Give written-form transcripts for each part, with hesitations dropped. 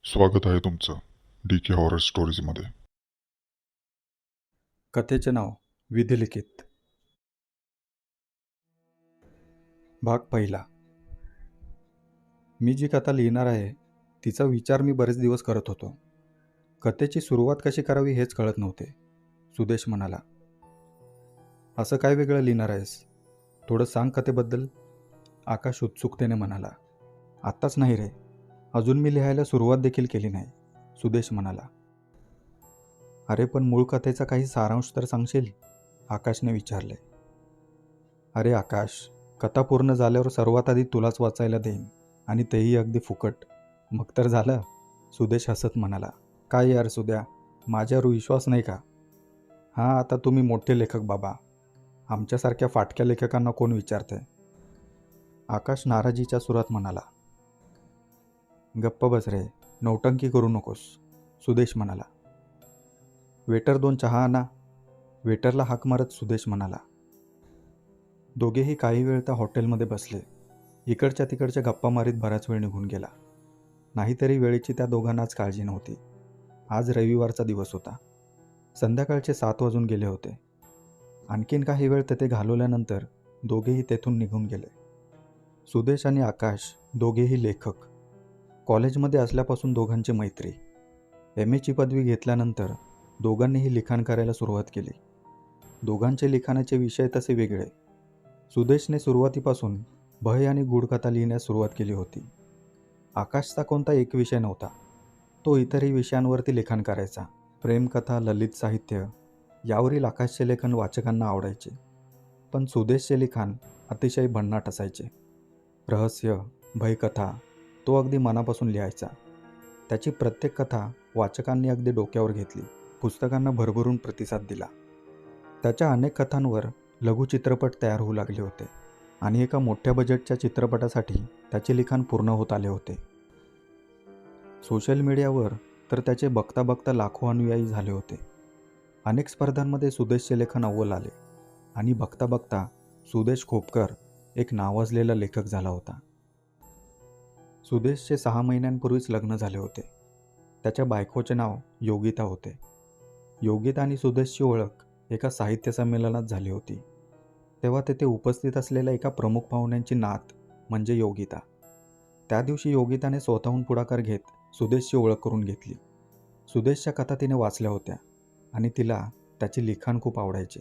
स्वागत आहे तुमचं DK हॉरर स्टोरीजमध्ये. कथेचे नाव विधिलिखित. भाग पहिला. मी जी कथा लिहिणार आहे तिचा विचार मी बरेच दिवस करत होतो. कथेची सुरुवात कशी करावी हेच कळत नव्हते. सुदेश म्हणाला, असं काय वेगळं लिहिणार आहेस? थोडं सांग कथेबद्दल. आकाश उत्सुकतेने म्हणाला. आत्ताच नाही रे, अजून मी लिहायला सुरुवात देखील केली नाही, सुदेश म्हणाला. अरे पण मूळ कथेचा काही सारांश तर सांगशील? आकाशने विचारले. अरे आकाश, कथा पूर्ण झाल्यावर सर्वात आधी तुलाच वाचायला देईन, आणि तेही अगदी फुकट. मग तर झालं, सुदेश हसत म्हणाला. काय यार सुद्या, माझ्यावर विश्वास नाही का? हां, आता तुम्ही मोठे लेखक बाबा, आमच्यासारख्या फाटक्या लेखकांना कोण विचारते? आकाश नाराजीच्या सुरात म्हणाला. गप्प बस रे, नौटंकी करू नकोस, सुदेश म्हणाला. वेटर 2 चहा आणा, वेटरला हाक मारत सुदेश म्हणाला. दोघेही काही वेळ त्या हॉटेलमध्ये बसले. इकडच्या तिकडच्या गप्पा मारीत बराच वेळ निघून गेला. नाहीतरी वेळेची त्या दोघांनाच काळजी नव्हती. आज रविवारचा दिवस होता. संध्याकाळचे 7 वाजून गेले होते. आणखीन काही वेळ तेथे घालवल्यानंतर दोघेही तेथून निघून गेले. सुदेश आणि आकाश दोघेही लेखक. कॉलेजमध्ये असल्यापासून दोघांची मैत्री. MA ची पदवी घेतल्यानंतर दोघांनीही लिखाण करायला सुरुवात केली. दोघांचे लिखाणाचे विषय तसे वेगळे. सुदेशने सुरुवातीपासून भय आणि गूढकथा लिहिण्यास सुरुवात केली होती. आकाशचा कोणता एक विषय नव्हता. तो इतरही विषयांवरती लेखन करायचा. प्रेमकथा, ललित साहित्य यावरील आकाशचे लेखन वाचकांना आवडायचे. पण सुदेशचे लिखाण अतिशय भन्नाट असायचे. रहस्य, भयकथा तो अगदी मनापासून लिहायचा. त्याची प्रत्येक कथा वाचकांनी अगदी डोक्यावर घेतली. पुस्तकांना भरभरून प्रतिसाद दिला. त्याच्या अनेक कथांवर लघुचित्रपट तयार होऊ लागले होते आणि एका मोठ्या बजेटच्या चित्रपटासाठी त्याचे लिखाण पूर्ण होत आले होते. सोशल मीडियावर तर त्याचे बघता बघता लाखो अनुयायी झाले होते. अनेक स्पर्धांमध्ये सुदेशचे लेखन अव्वल आले आणि बघता बघता सुदेश खोपकर एक नावाजलेला लेखक झाला होता. सुदेशचे 6 महिन्यांपूर्वीच लग्न झाले होते. त्याच्या बायकोचे नाव योगिता होते. योगिता आणि सुदेशची ओळख एका साहित्य संमेलनात झाली होती. तेव्हा तेथे उपस्थित असलेल्या एका प्रमुख पाहुण्यांची नात म्हणजे योगिता. त्या दिवशी योगिताने स्वतःहून पुढाकार घेत सुदेशची ओळख करून घेतली. सुदेशच्या कथा तिने वाचल्या होत्या आणि तिला त्याचे लिखाण खूप आवडायचे.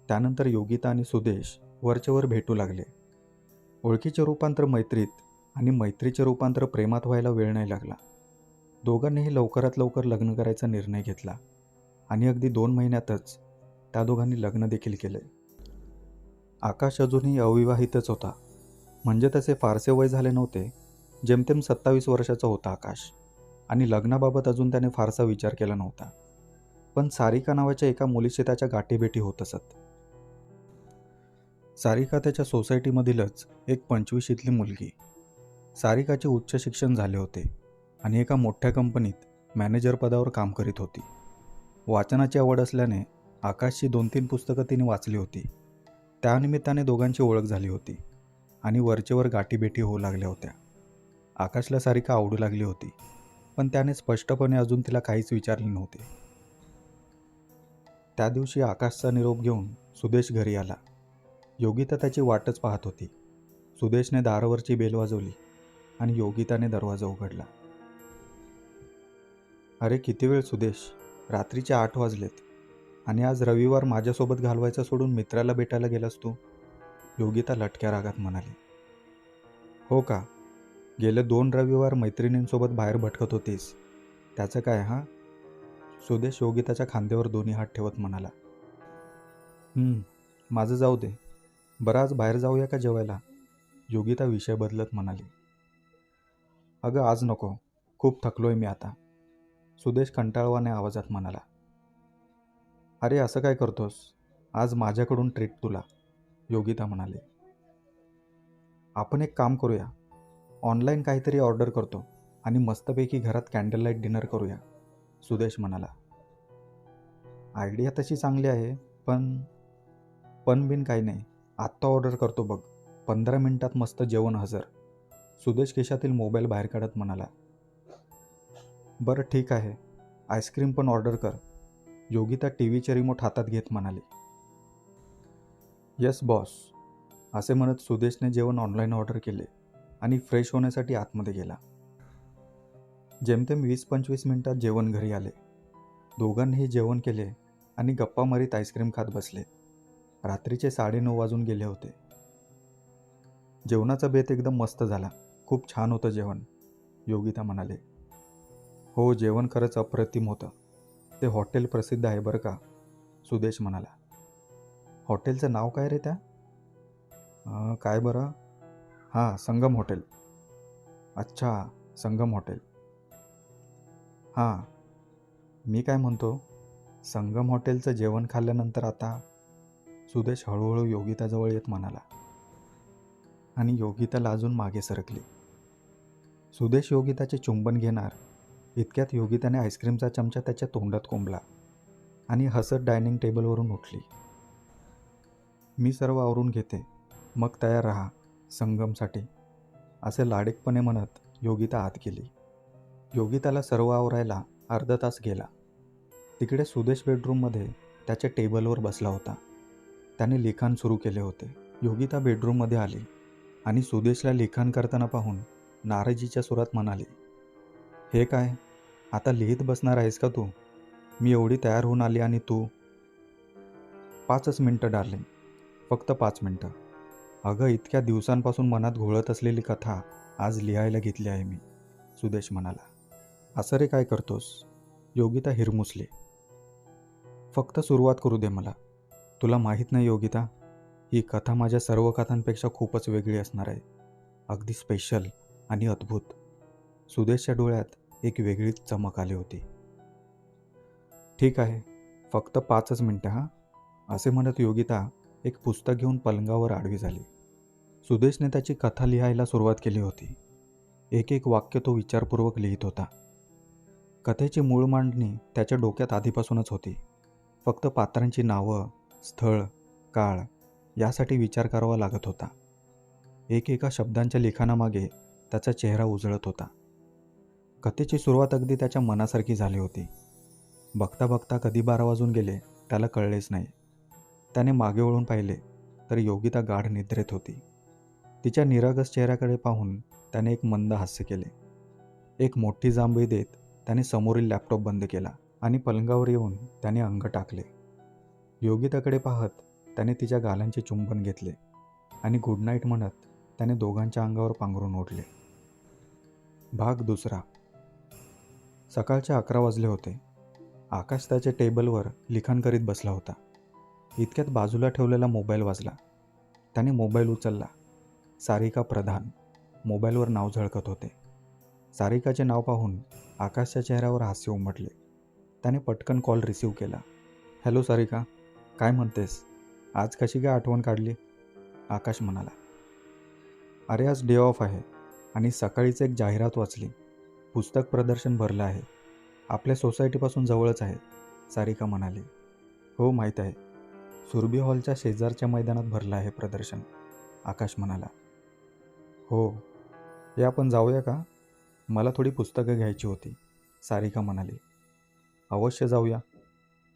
त्यानंतर योगिता आणि सुदेश वरचेवर भेटू लागले. ओळखीचे रूपांतर मैत्रीत आणि मैत्रीचे रूपांतर प्रेमात व्हायला वेळ नाही लागला. दोघांनीही लवकरात लवकर लग्न करायचा निर्णय घेतला आणि अगदी 2 महिन्यातच त्या दोघांनी लग्न देखील केले. आकाश अजूनही अविवाहितच होता. म्हणजे तसे फारसे वय झाले नव्हते. जेमतेम 27 वर्षाचा होता आकाश, आणि लग्नाबाबत अजून त्याने फारसा विचार केला नव्हता. पण सारिका नावाच्या एका मुलीशी त्याच्या गाठीभेटी होत असत. सारिका त्याच्या सोसायटीमधीलच एक 25शीतली मुलगी. सारिकाचे उच्च शिक्षण झाले होते आणि एका मोठ्या कंपनीत मॅनेजर पदावर काम करीत होती. वाचनाची आवड असल्याने आकाशची 2-3 पुस्तकं तिने वाचली होती. त्यानिमित्ताने दोघांची ओळख झाली होती आणि वरचेवर गाठीभेटी होऊ लागल्या होत्या. आकाशला सारिका आवडू लागली होती, पण त्याने स्पष्टपणे अजून तिला काहीच विचारले नव्हते. त्या दिवशी आकाशचा निरोप घेऊन सुदेश घरी आला. योगिता त्याची वाटच पाहत होती. सुदेशने दारावरची बेल वाजवली आणि योगिताने दरवाजा उघडला. अरे किती वेळ सुदेश, रात्रीचे 8 वाजलेत आणि आज रविवार माझ्यासोबत घालवायचा सोडून मित्राला भेटायला गेलास तू? योगिता लटक्या रागात म्हणाली. हो का, गेले 2 रविवार मैत्रिणींसोबत बाहेर भटकत होतीस, त्याचं काय हां? सुदेश योगिताच्या खांद्यावर दोन्ही हात ठेवत म्हणाला. माझं जाऊ दे, बरं आज बाहेर जाऊया का जेवायला? योगिता विषय बदलत म्हणाली. अगं आज नको, खूप थकलोय मी आता, सुदेश कंटाळवाण्या आवाजात म्हणाला. अरे असं काय करतोस, आज माझ्याकडून ट्रीट तुला, योगिता म्हणाली. आपण एक काम करूया, ऑनलाईन काहीतरी ऑर्डर करतो आणि मस्तपैकी घरात कॅन्डल लाईट डिनर करूया, सुदेश म्हणाला. आयडिया तशी चांगली आहे, पण बिन काही नाही, आत्ता ऑर्डर करतो बघ, 15 मिनिटात मस्त जेवण हजर, सुदेश खिशातील मोबाईल बाहेर काढत म्हणाला. बरं ठीक आहे, आईस्क्रीम पण ऑर्डर कर, योगिता टी व्हीचे रिमोट हातात घेत म्हणाली. येस बॉस, असे म्हणत सुदेशने जेवण ऑनलाईन ऑर्डर केले आणि फ्रेश होण्यासाठी आतमध्ये गेला. जेमतेम 20-25 मिनिटात जेवण घरी आले. दोघांनीही जेवण केले आणि गप्पा मारीत आईस्क्रीम खात बसले. रात्रीचे 9:30 वाजून गेले होते. जेवणाचा बेत एकदम मस्त झाला, खूप छान होतं जेवण, योगिता म्हणाले. हो, जेवण खरंच अप्रतिम होतं. ते हॉटेल प्रसिद्ध आहे बरं का, सुदेश म्हणाला. हॉटेलचं नाव काय रे त्या? काय बरं? हां, संगम हॉटेल. अच्छा, संगम हॉटेल. हां, मी काय म्हणतो, संगम हॉटेलचं जेवण खाल्ल्यानंतर आता, सुदेश हळूहळू योगिताजवळ येत म्हणाला. आणि योगिता लाजून मागे सरकली. सुदेश योगिताचे चुंबन घेणार इतक्यात योगिताने आईस्क्रीमचा चमचा त्याच्या तोंडात कोंबला आणि हसत डायनिंग टेबलवरून उठली. मी सर्व आवरून घेते, मग तयार राहा संगमसाठी, असे लाडेकपणे म्हणत योगिता आत गेली. योगिताला सर्व आवरायला अर्धा तास गेला. तिकडे सुदेश बेडरूममध्ये त्याच्या टेबलवर बसला होता. त्याने लिखाण सुरू केले होते. योगिता बेडरूममध्ये आली आणि सुदेशला लिखाण करताना पाहून नाराजीच्या सुरात म्हणाली, हे काय, आता लिहित बसणार आहेस का तू? मी एवढी तयार होऊन आली आणि तू? 5च मिनटं डार्लिंग, फक्त 5 मिनटं. अगं, इतक्या दिवसांपासून मनात घोळत असलेली कथा आज लिहायला घेतली आहे मी, सुदेश म्हणाला. असं रे काय करतोस? योगिता हिरमुसली. फक्त सुरुवात करू दे मला. तुला माहीत नाही योगिता, ही कथा माझ्या सर्व कथांपेक्षा खूपच वेगळी असणार आहे. अगदी स्पेशल आणि अद्भुत. सुदेशच्या डोळ्यात एक वेगळीच चमक आली होती. ठीक आहे, फक्त 5च मिनटं हां, असे म्हणत योगिता एक पुस्तक घेऊन पलंगावर आडवी झाली. सुदेशने त्याची कथा लिहायला सुरुवात केली होती. एक एक वाक्य तो विचारपूर्वक लिहित होता. कथेची मूळ मांडणी त्याच्या डोक्यात आधीपासूनच होती. फक्त पात्रांची नावं, स्थळ, काळ यासाठी विचार करावा लागत होता. एकेका शब्दांच्या लिखाणामागे त्याचा चेहरा उजळत होता. कथेची सुरुवात अगदी त्याच्या मनासारखी झाली होती. बघता बघता कधी 12 वाजून गेले त्याला कळलेच नाही. त्याने मागे वळून पाहिले तर योगिता गाढ निद्रेत होती. तिच्या निरागस चेहऱ्याकडे पाहून त्याने एक मंद हास्य केले. एक मोठी जांभई देत त्याने समोरील लॅपटॉप बंद केला आणि पलंगावर येऊन त्याने अंग टाकले. योगिताकडे पाहत त्याने तिच्या गालांचे चुंबन घेतले आणि गुड नाईट म्हणत त्याने दोघांच्या अंगावर पांघरून ओढले. भाग दुसरा. सकाळचे 11 वाजले होते. आकाश त्याच्या टेबलवर लिखाण करीत बसला होता. इतक्यात बाजूला ठेवलेला मोबाईल वाजला. त्याने मोबाईल उचलला. सारिका प्रधान. मोबाईलवर नाव झळकत होते. सारिकाचे नाव पाहून आकाशच्या चेहऱ्यावर हास्य उमटले. त्याने पटकन कॉल रिसीव्ह केला. हॅलो सारिका, काय म्हणतेस? आज कशी काय आठवण काढली? आकाश म्हणाला. अरे, आज डे ऑफ आहे आणि सकाळीच एक जाहिरात वाचली. पुस्तक प्रदर्शन भरलं आहे. आपल्या सोसायटीपासून जवळच आहे, सारिका म्हणाली. हो, माहीत आहे. सुरभी हॉलच्या शेजारच्या मैदानात भरलं आहे प्रदर्शन, आकाश म्हणाला. हो, हे आपण जाऊया का? मला थोडी पुस्तकं घ्यायची होती, सारिका म्हणाली. अवश्य जाऊया.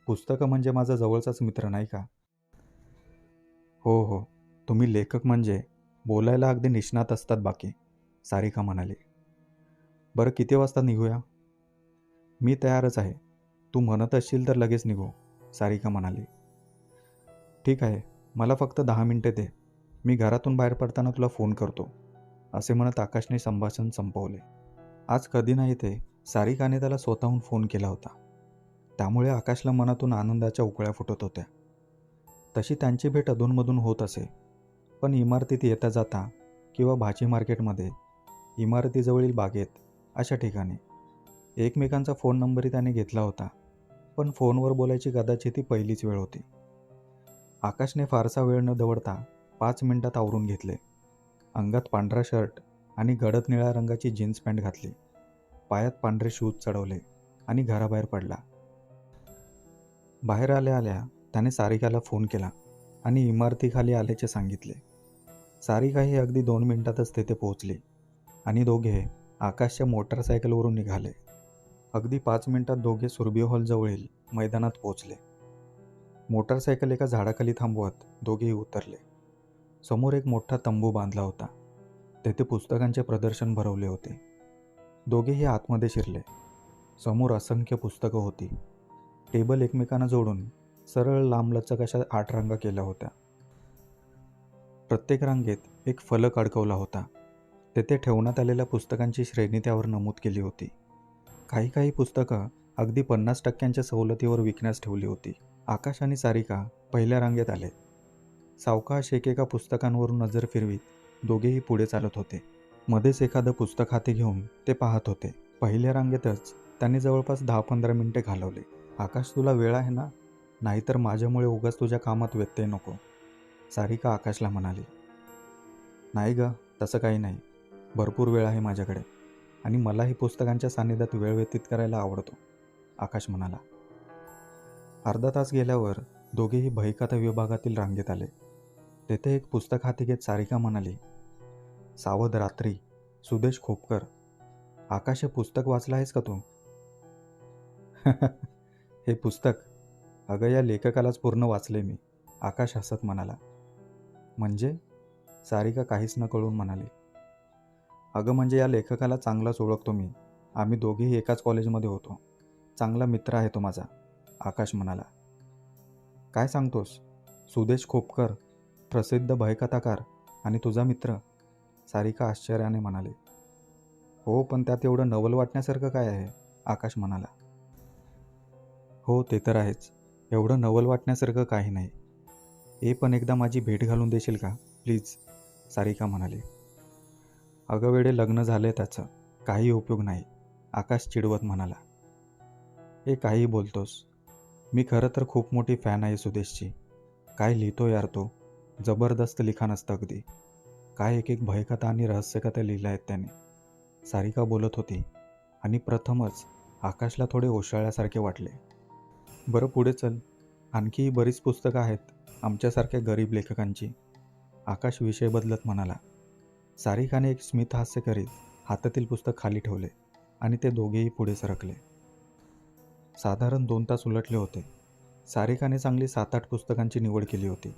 पुस्तकं म्हणजे माझा जवळचाच मित्र नाही का? हो हो, तुम्ही लेखक म्हणजे बोलायला अगदी निष्णात असतात बाकी, सारिका म्हणाली. बरं, किती वाजता निघूया? मी तयारच आहे. तू म्हणत असशील तर लगेच निघू, सारिका म्हणाली. ठीक आहे, मला फक्त 10 मिनिटे दे. मी घरातून बाहेर पडताना तुला फोन करतो, असे म्हणत आकाशने संभाषण संपवले. आज कधी नाही ते सारिकाने त्याला स्वतःहून फोन केला होता. त्यामुळे आकाशला मनातून आनंदाच्या उकळ्या फुटत होत्या. तशी त्यांची भेट अधूनमधून होत असे, पण इमारतीत येता जाता किंवा भाजी मार्केटमध्ये, इमारतीजवळील बागेत, अशा ठिकाणी. एकमेकांचा फोन नंबरही त्याने घेतला होता, पण फोनवर बोलायची कदाचित ती पहिलीच वेळ होती. आकाशने फारसा वेळ न दवडता 5 मिनिटात आवरून घेतले. अंगात पांढरा शर्ट आणि गडद निळ्या रंगाची जीन्स पॅन्ट घातली. पायात पांढरे शूज चढवले आणि घराबाहेर पडला. बाहेर आल्या आल्या त्याने सारिकाला फोन केला आणि इमारतीखाली आल्याचे सांगितले. सारिका ही अगदी 2 मिनिटातच तेथे पोहोचली आणि दोघे आकाशच्या मोटरसायकलवरून निघाले. अगदी 5 मिनिटात दोघे सुरभी हॉलजवळील मैदानात पोहोचले. मोटारसायकल एका झाडाखाली थांबवत दोघेही उतरले. समोर एक मोठा तंबू बांधला होता. तेथे पुस्तकांचे प्रदर्शन भरवले होते. दोघेही आतमध्ये शिरले. समोर असंख्य पुस्तकं होती. टेबल एकमेकांना जोडून सरळ लांबलचक अशा 8 रांगा केल्या होत्या. प्रत्येक रांगेत एक फलक अडकवला होता. तेथे ठेवण्यात आलेल्या पुस्तकांची श्रेणी त्यावर नमूद केली होती. काही पुस्तकं अगदी 50% सवलतीवर विकण्यास ठेवली होती. आकाश आणि सारिका पहिल्या रांगेत आले. सावकाश एकेका पुस्तकांवरून नजर फिरवीत दोघेही पुढे चालत होते. मध्येच एखादं पुस्तक हाती घेऊन ते पाहत होते. पहिल्या रांगेतच त्यांनी जवळपास 10-15 मिनिटे घालवले. आकाश, तुला वेळ आहे ना? नाहीतर माझ्यामुळे उगाच तुझ्या कामात व्यत्यय नको, सारिका आकाशला म्हणाली. नाही ग, तसं काही नाही. भरपूर वेळ आहे माझ्याकडे आणि मलाही पुस्तकांच्या सान्निध्यात वेळ व्यतीत करायला आवडतो, आकाश म्हणाला. अर्धा तास गेल्यावर दोघेही बहिकथा विभागातील रांगेत आले. तेथे एक पुस्तक हाती घेत सारिका म्हणाली, सावध रात्री, सुदेश खोपकर. आकाश, हे पुस्तक वाचलं आहेस का तू? हे पुस्तक? अगं, या लेखकालाच पूर्ण वाचले मी, आकाश हसत म्हणाला. म्हणजे? सारिका काहीच न कळून म्हणाली. अगं, म्हणजे या लेखकाला चांगलाच ओळखतो मी. आम्ही दोघेही एकाच कॉलेजमध्ये होतो. चांगला मित्र आहे तो माझा, आकाश म्हणाला. काय सांगतोस? सुदेश खोपकर, प्रसिद्ध भयकथाकार आणि तुझा मित्र? सारिका आश्चर्याने म्हणाली. हो, पण त्यात एवढं नवल वाटण्यासारखं काय आहे? आकाश म्हणाला. हो, ते तर आहेच. एवढं नवल वाटण्यासारखं काही नाही. पण एकदा माझी भेट घालून देशील का प्लीज? सारिका म्हणाली. अगं वेडे, लग्न झाले त्याचं, काही उपयोग नाही, आकाश चिडवत म्हणाला. काही बोलतोस? मी खरं तर खूप मोठी फॅन आहे सुदेशची. काय लिहितो यार तो, जबरदस्त लिखाण असतं अगदी. काय एक भयकथा आणि रहस्यकथा लिहिल्या आहेत त्याने, सारिका बोलत होती. आणि प्रथमच आकाशला थोडे ओशाळल्यासारखे वाटले. बरं, पुढे चल. आणखीही बरीच पुस्तकं आहेत आमच्यासारख्या गरीब लेखकांची, आकाश विषय बदलत म्हणाला. सारिकाने एक स्मित हास्य करीत हातातील पुस्तक खाली ठेवले आणि ते दोघेही पुढे सरकले. साधारण 2 तास उलटले होते. सारिकाने चांगली 7-8 पुस्तकांची निवड केली होती.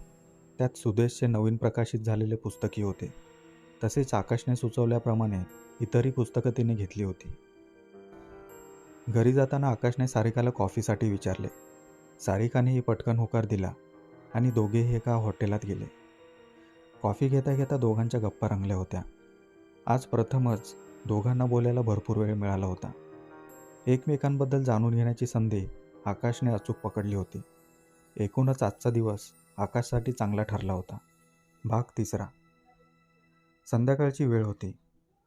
त्यात सुदेशचे नवीन प्रकाशित झालेले पुस्तकही होते. तसेच आकाशने सुचवल्याप्रमाणे इतरही पुस्तकं तिने घेतली होती. घरी जाताना आकाशने सारिकाला कॉफीसाठी विचारले. सारिकानेही पटकन होकार दिला आणि दोघेही एका हॉटेलात गेले. कॉफी घेता घेता दोघांच्या गप्पा रंगल्या होत्या. आज प्रथमच दोघांना बोलायला भरपूर वेळ मिळाला होता. एकमेकांबद्दल जाणून घेण्याची संधी आकाशने अचूक पकडली होती. एकूणच आजचा दिवस आकाशसाठी चांगला ठरला होता. भाग 3. संध्याकाळची वेळ होती.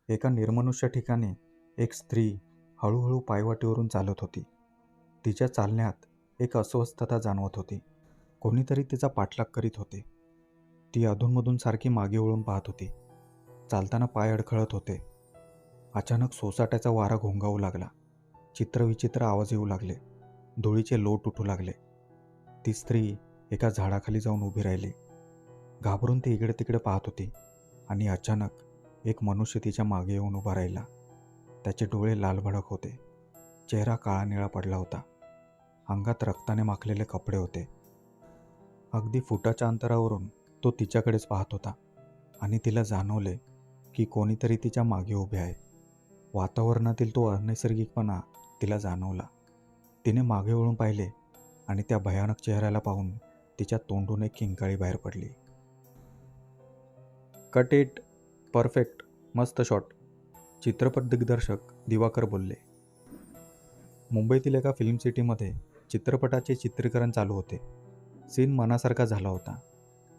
एका निर्मनुष्य ठिकाणी एक स्त्री हळूहळू पायवाटेवरून चालत होती. तिच्या चालण्यात एक अस्वस्थता जाणवत होती. कोणीतरी तिचा पाठलाग करीत होते. ती अधूनमधून सारखी मागे वळून पाहत होती. चालताना पाय अडखळत होते. अचानक सोसाट्याचा वारा घोंगावू लागला. चित्रविचित्र आवाज येऊ लागले. धुळीचे लोट उठू लागले. ती स्त्री एका झाडाखाली जाऊन उभी राहिली. घाबरून ती इकडे तिकडे पाहत होती आणि अचानक एक मनुष्य तिच्या मागे येऊन उभा राहिला. त्याचे डोळे लालभडक होते. चेहरा काळा निळा पडला होता. अंगात रक्ताने माखलेले कपडे होते. अगदी फुटाच्या अंतरावरून तो तिच्याकडेच पाहत होता आणि तिला जाणवले की कोणीतरी तिच्या मागे उभे आहे. वातावरणातील तो अनैसर्गिकपणा तिला जाणवला. तिने मागे वळून पाहिले आणि त्या भयानक चेहऱ्याला पाहून तिच्या तोंडून एक किंकाळी बाहेर पडली. कट इट, परफेक्ट, मस्त शॉट, चित्रपट दिग्दर्शक दिवाकर बोलले. मुंबईतील एका फिल्म सिटीमध्ये चित्रपटाचे चित्रीकरण चालू होते. सीन मनासारखा झाला होता.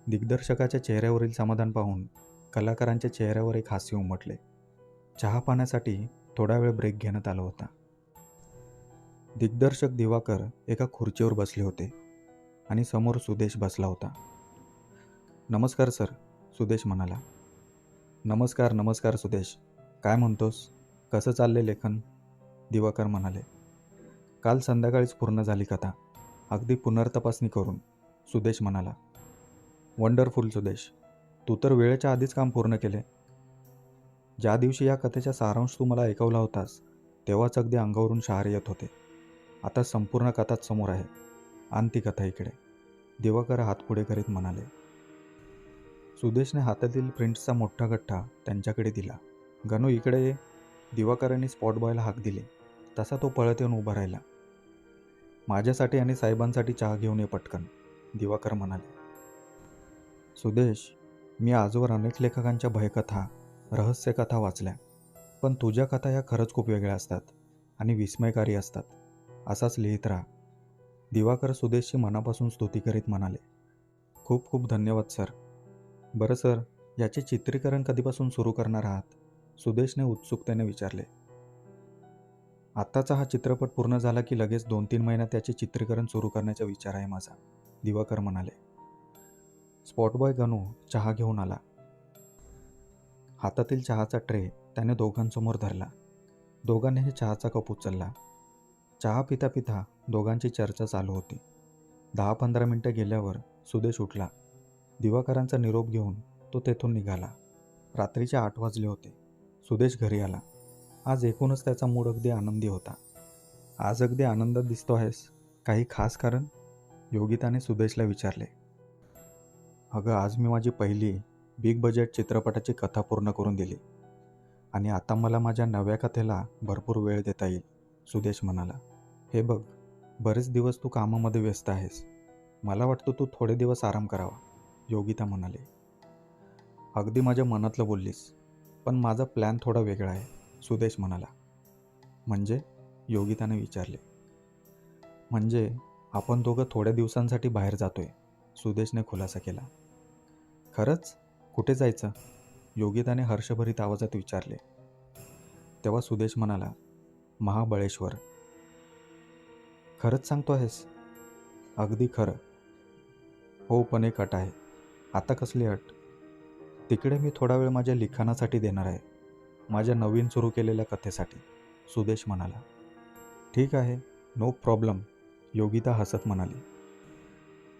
दिग्दर्शकाच्या चेहऱ्यावरील समाधान पाहून कलाकारांच्या चेहऱ्यावर एक हास्य उमटले. चहा पाण्यासाठी थोडा वेळ ब्रेक घेण्यात आला होता. दिग्दर्शक दिवाकर एका खुर्चीवर बसले होते आणि समोर सुदेश बसला होता. नमस्कार सर, सुदेश म्हणाला. नमस्कार सुदेश, काय म्हणतोस? कसं चालले लेखन? दिवाकर म्हणाले. काल संध्याकाळीच पूर्ण झाली कथा, अगदी पुनर्तपासणी करून, सुदेश म्हणाला. वंडरफुल सुदेश, तू तर वेळेच्या आधीच काम पूर्ण केले. ज्या दिवशी या कथेचा सारांश तू मला ऐकवला होतास तेव्हाच अगदी अंगावरून शहार येत होते. आता संपूर्ण कथाच समोर आहे. आण ती कथा इकडे, दिवाकर हात पुढे करीत म्हणाले. सुदेशने हातातील प्रिंट्सचा मोठा गठ्ठा त्यांच्याकडे दिला. गणू इकडे ये. दिवाकरांनी स्पॉट बॉयला हाक दिली. तसा तो पळत येऊन उभा राहिला. माझ्यासाठी आणि साहेबांसाठी चहा घेऊन ये पटकन, दिवाकर म्हणाले. सुदेश, मी आजवर अनेक लेखकांच्या भयकथा, रहस्यकथा वाचल्या, पण तुझ्या कथा ह्या खरंच खूप वेगळ्या असतात आणि विस्मयकारी असतात. असाच लिहित राहा, दिवाकर सुदेशची मनापासून स्तुती करीत म्हणाले. खूप खूप धन्यवाद सर. बरं सर, याचे चित्रीकरण कधीपासून सुरू करणार आहात, सुदेशने उत्सुकतेने विचारले. आत्ताचा हा चित्रपट पूर्ण झाला की लगेच 2-3 महिन्यात त्याचे चित्रीकरण सुरू करण्याचा विचार आहे माझा, दिवाकर म्हणाले. स्पॉटबॉय गणू चहा घेऊन आला. हातातील चहाचा ट्रे त्याने दोघांसमोर धरला. दोघांनीही चहाचा कप उचलला. चहा पिता पिता दोघांची चर्चा चालू होती. 10-15 मिनिटं गेल्यावर सुदेश उठला. दिवाकरांचा निरोप घेऊन तो तेथून निघाला. रात्रीचे 8 वाजले होते. सुदेश घरी आला. आज एकूणच त्याचा मूड अगदी आनंदी होता. आज अगदी आनंदात दिसतो आहेस, काही खास कारण, योगिताने सुदेशला विचारले. अगं, आज मी माझी पहिली बिग बजेट चित्रपटाची कथा पूर्ण करून दिली आणि आता मला माझ्या नव्या कथेला भरपूर वेळ देता येईल, सुदेश म्हणाला. हे बघ, बरेच दिवस तू कामामध्ये व्यस्त आहेस. मला वाटतं तू थोडे दिवस आराम करावा, योगिता म्हणाली. अगदी माझ्या मनातलं बोललीस, पण माझा प्लॅन थोडा वेगळा आहे, सुदेश म्हणाला. म्हणजे, योगिताने विचारले. म्हणजे आपण दोघं थोड्या दिवसांसाठी बाहेर जातोय, सुदेशने खुलासा केला. खरंच? कुठे जायचं, योगिताने हर्षभरीत आवाजात विचारले. तेव्हा सुदेश म्हणाला, महाबळेश्वर. खरंच सांगतो आहेस? अगदी खरं. हो, पण एक अट आहे. आता कसली अट? तिकडे मी थोडा वेळ माझ्या लिखाणासाठी देणार आहे, माझ्या नवीन सुरू केलेल्या कथेसाठी, सुदेश म्हणाला. ठीक आहे, नो प्रॉब्लेम, योगिता हसत म्हणाली.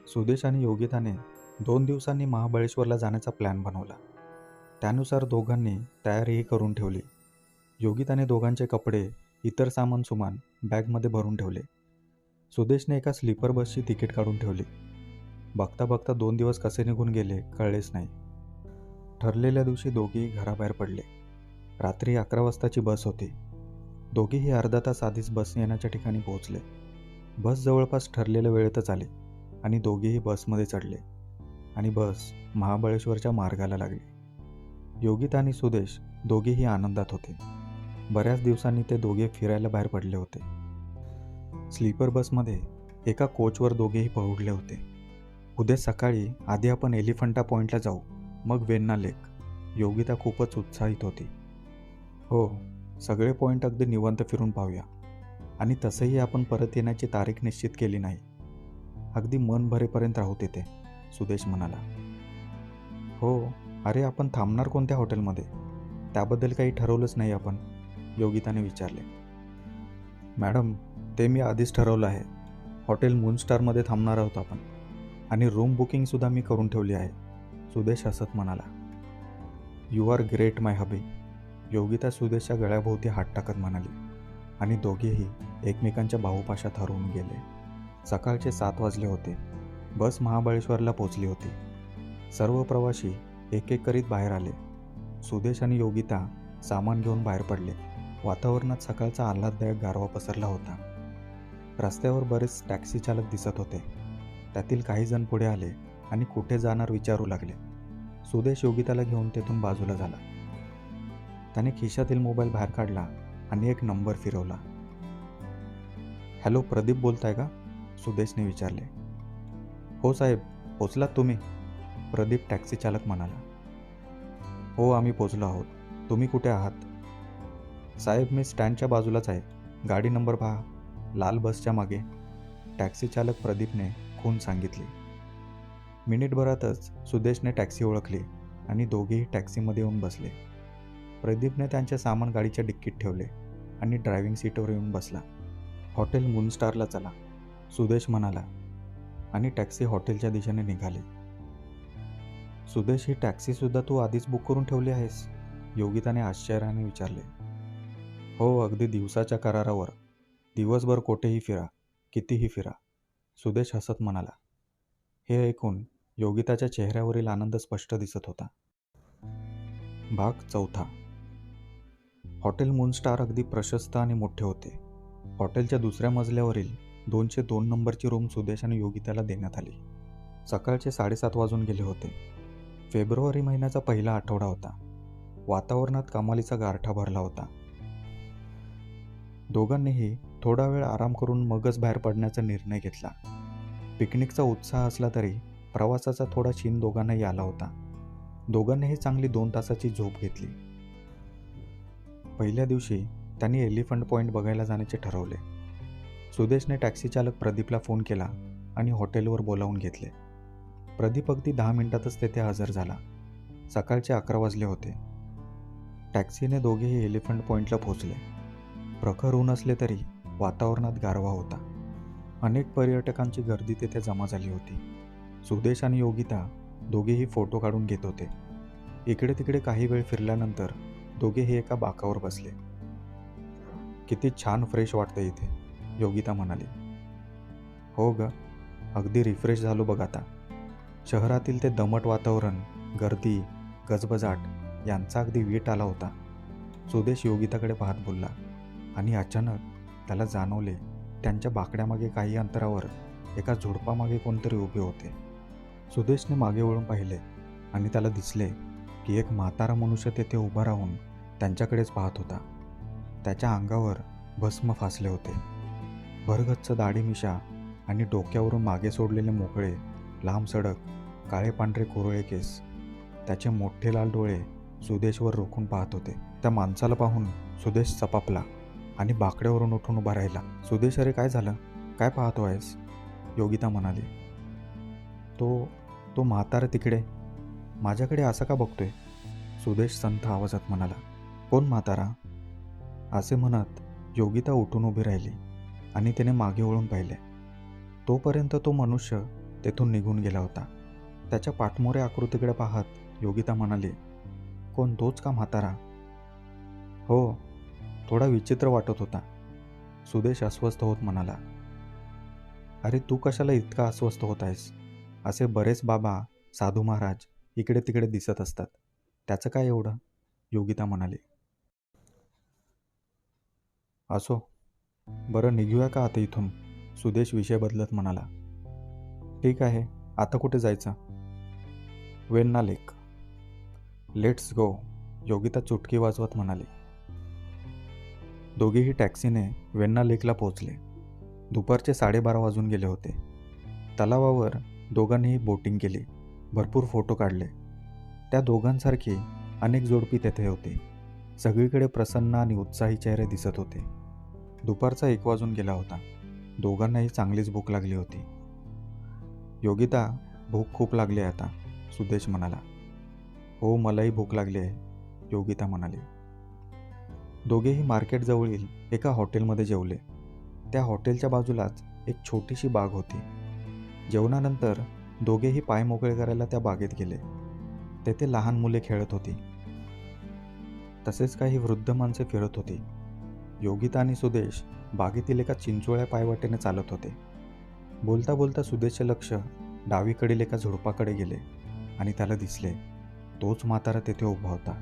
सुदेश आणि योगिताने 2 दिवसांनी महाबळेश्वरला जाण्याचा प्लॅन बनवला. त्यानुसार दोघांनी तयारीही करून ठेवली. योगिताने दोघांचे कपडे, इतर सामान बॅगमध्ये भरून ठेवले. सुदेशने एका स्लीपर बसची तिकीट काढून ठेवली. बघता बघता 2 दिवस कसे निघून गेले कळलेच नाही. ठरलेल्या दिवशी दोघेही घराबाहेर पडले. रात्री 11 वाजताची बस होती. दोघेही अर्धा तास आधीच बस येण्याच्या ठिकाणी पोहोचले. बस जवळपास ठरलेल्या वेळेतच आली आणि दोघेही बसमध्ये चढले आणि बस महाबळेश्वरच्या मार्गाला लागली. योगिता आणि सुदेश दोघेही आनंदात होते. बऱ्याच दिवसांनी ते दोघे फिरायला बाहेर पडले होते. स्लीपर बसमध्ये एका कोचवर दोघेही पहुडले होते. उद्या सकाळी आधी आपण एलिफंटा पॉईंटला जाऊ, मग वेण्णा लेक, योगिता खूपच उत्साहित होती. हो, सगळे पॉईंट अगदी निवांत फिरून पाहूया आणि तसंही आपण परत येण्याची तारीख निश्चित केली नाही. अगदी मन भरेपर्यंत राहू तिथे, सुदेश म्हणाला. हो, अरे आपण थांबणार कोणत्या हॉटेलमध्ये, त्याबद्दल काही ठरवलंच नाही आपण, योगिताने विचारले. मॅडम, ते मी आधीच ठरवलं आहे. हॉटेल मूनस्टारमध्ये थांबणार आहोत आपण आणि रूम बुकिंगसुद्धा मी करून ठेवली आहे, सुदेश हसत म्हणाला. यू आर ग्रेट माय हबी, योगिता सुदेशच्या गळ्याभोवती हात टाकत म्हणाली आणि दोघेही एकमेकांच्या बाहुपाशात हरवून गेले. सकाळचे 7 वाजले होते. बस महाबळेश्वरला पोचली होती. सर्व प्रवासी एक एक करीत बाहेर आले. सुदेश आणि योगिता सामान घेऊन बाहेर पडले. वातावरणात सकाळचा आल्हाददायक गारवा पसरला होता. रस्त्यावर बरेच टॅक्सी चालक दिसत होते. त्यातील काही जण पुढे आले आणि कुठे जाणार विचारू लागले. सुदेश योगिताला घेऊन तेथून बाजूला झाला. त्याने खिशातील मोबाईल बाहेर काढला आणि एक नंबर फिरवला. हॅलो, प्रदीप बोलताय का, सुदेशने विचारले. हो साहेब, पोचलात तुम्ही, प्रदीप टॅक्सी चालक म्हणाला. हो, आम्ही पोचलो आहोत. तुम्ही कुठे आहात? साहेब, मी स्टँडच्या बाजूलाच आहे. गाडी नंबर पहा, लाल बसच्या मागे, टॅक्सी चालक प्रदीपने खून सांगितली. मिनिटभरातच सुदेशने टॅक्सी ओळखली आणि दोघेही टॅक्सीमध्ये येऊन बसले. प्रदीपने त्यांचे सामान गाडीच्या डिक्कीत ठेवले आणि ड्रायव्हिंग सीटवर येऊन बसला. हॉटेल मूनस्टारला चला, सुदेश म्हणाला आणि टॅक्सी हॉटेलच्या दिशेने निघाली. सुदेश, ही टॅक्सीसुद्धा तू आधीच बुक करून ठेवली आहेस, योगिताने आश्चर्याने विचारले. हो, अगदी दिवसाच्या करारावर. दिवसभर कोठेही फिरा, कितीही फिरा, सुदेश हसत म्हणाला. हे ऐकून योगिताच्या चेहऱ्यावरील आनंद स्पष्ट दिसत होता. भाग 4. हॉटेल मूनस्टार अगदी प्रशस्त आणि मोठे होते. हॉटेलच्या दुसऱ्या मजल्यावरील 202 नंबरची रूम सुदेश आणि योगिताला देण्यात आली. सकाळचे 7:30 वाजून गेले होते. फेब्रुवारी महिन्याचा पहिला आठवडा होता. वातावरणात कमालीचा गारठा भरला होता. दोघांनीही थोडा वेळ आराम करून मगच बाहेर पडण्याचा निर्णय घेतला. पिकनिकचा उत्साह असला तरी प्रवासाचा थोडा शीण दोघांनाही आला होता. दोघांनीही चांगली 2 तासाची झोप घेतली. पहिल्या दिवशी त्यांनी एलिफंट पॉईंट बघायला जाण्याचे ठरवले. सुदेशने टॅक्सी चालक प्रदीपला फोन केला आणि हॉटेलवर बोलावून घेतले. प्रदीप अगदी 10 मिनिटातच तेथे हजर झाला. सकाळचे 11 वाजले होते. टॅक्सीने दोघेही एलिफंट पॉईंटला पोहोचले. प्रखर ऊन असले तरी वातावरणात गारवा होता. अनेक पर्यटकांची गर्दी तेथे जमा झाली होती. सुदेश आणि योगिता दोघेही फोटो काढून घेत होते. इकडे तिकडे काही वेळ फिरल्यानंतर दोघेही एका बाकावर बसले. किती छान फ्रेश वाटतं इथे, योगिता म्हणाली. हो ग, अगदी रिफ्रेश झालो बघ आता. शहरातील ते दमट वातावरण, गर्दी, गजबजाट यांचा अगदी वीट आला होता. सुदेश योगिताकडे पाहत बोलला आणि अचानक त्याला जाणवले त्यांच्या बाकड्यामागे काही अंतरावर एका झुडपामागे कोणतरी उभे होते. सुदेशने मागे वळून पाहिले आणि त्याला दिसले की एक म्हातारा मनुष्य तेथे उभा राहून त्यांच्याकडेच पाहत होता. त्याच्या अंगावर भस्म फासले होते. भरगच्च दाढी मिशा आणि डोक्यावरून मागे सोडलेले मोकळे लांब सडक काळे पांढरे कुरळे केस. त्याचे मोठे लाल डोळे सुदेशवर रोखून पाहत होते. त्या माणसाला पाहून सुदेश चपापला आणि बाकड्यावरून उठून उभा राहिला. सुदेश, अरे काय झालं? काय पाहतो आहेस? योगिता म्हणाली. तो म्हातारा तिकडे माझ्याकडे असा का बघतोय? सुदेश संथ आवाजात म्हणाला. कोण म्हातारा? असे म्हणत योगिता उठून उभी राहिली आणि तिने मागे वळून पाहिले. तोपर्यंत तो मनुष्य तेथून निघून गेला होता. त्याच्या पाठमोऱ्या आकृतीकडे पाहत योगिता म्हणाली, कोण, तोच का म्हातारा? हो, थोडा विचित्र वाटत होता. सुदेश अस्वस्थ होत म्हणाला. अरे तू कशाला इतका अस्वस्थ होत आहेस? असे बरेच बाबा, साधू महाराज इकडे तिकडे दिसत असतात. त्याचं काय एवढं? योगिता म्हणाली. असो, बरं निघूया का आता इथून? सुदेश विषय बदलत म्हणाला. ठीक आहे, आता कुठे जायचं? वेण्णा लेक. लेट्स गो, योगिता चुटकी वाजवत म्हणाली. दोघेही टॅक्सीने वेण्णा लेकला पोहोचले. दुपारचे 12:30 वाजून गेले होते. तलावावर दोघांनीही बोटिंग केली. भरपूर फोटो काढले. त्या दोघांसारखी अनेक जोडपी तेथे होती. सगळीकडे प्रसन्न आणि उत्साही चेहरे दिसत होते. दुपारचा 1 वाजून गेला होता. दोघांनाही चांगलीच भूक लागली होती. योगिता, भूक खूप लागली आहे आता, सुदेश म्हणाला. हो, मलाही भूक लागली आहे, योगिता म्हणाली. दोघेही मार्केटजवळील एका हॉटेलमध्ये जेवले. त्या हॉटेलच्या बाजूलाच एक छोटीशी बाग होती. जेवणानंतर दोघेही पाय मोकळे करायला त्या बागेत गेले. तेथे लहान मुले खेळत होती. तसेच काही वृद्ध माणसे फिरत होती. योगिता आणि सुदेश बागेतील एका चिंचोळ्या पायवाटेने चालत होते. बोलता बोलता सुदेशचे लक्ष डावीकडील एका झुडपाकडे गेले आणि त्याला दिसले तोच म्हातारा तेथे उभा होता.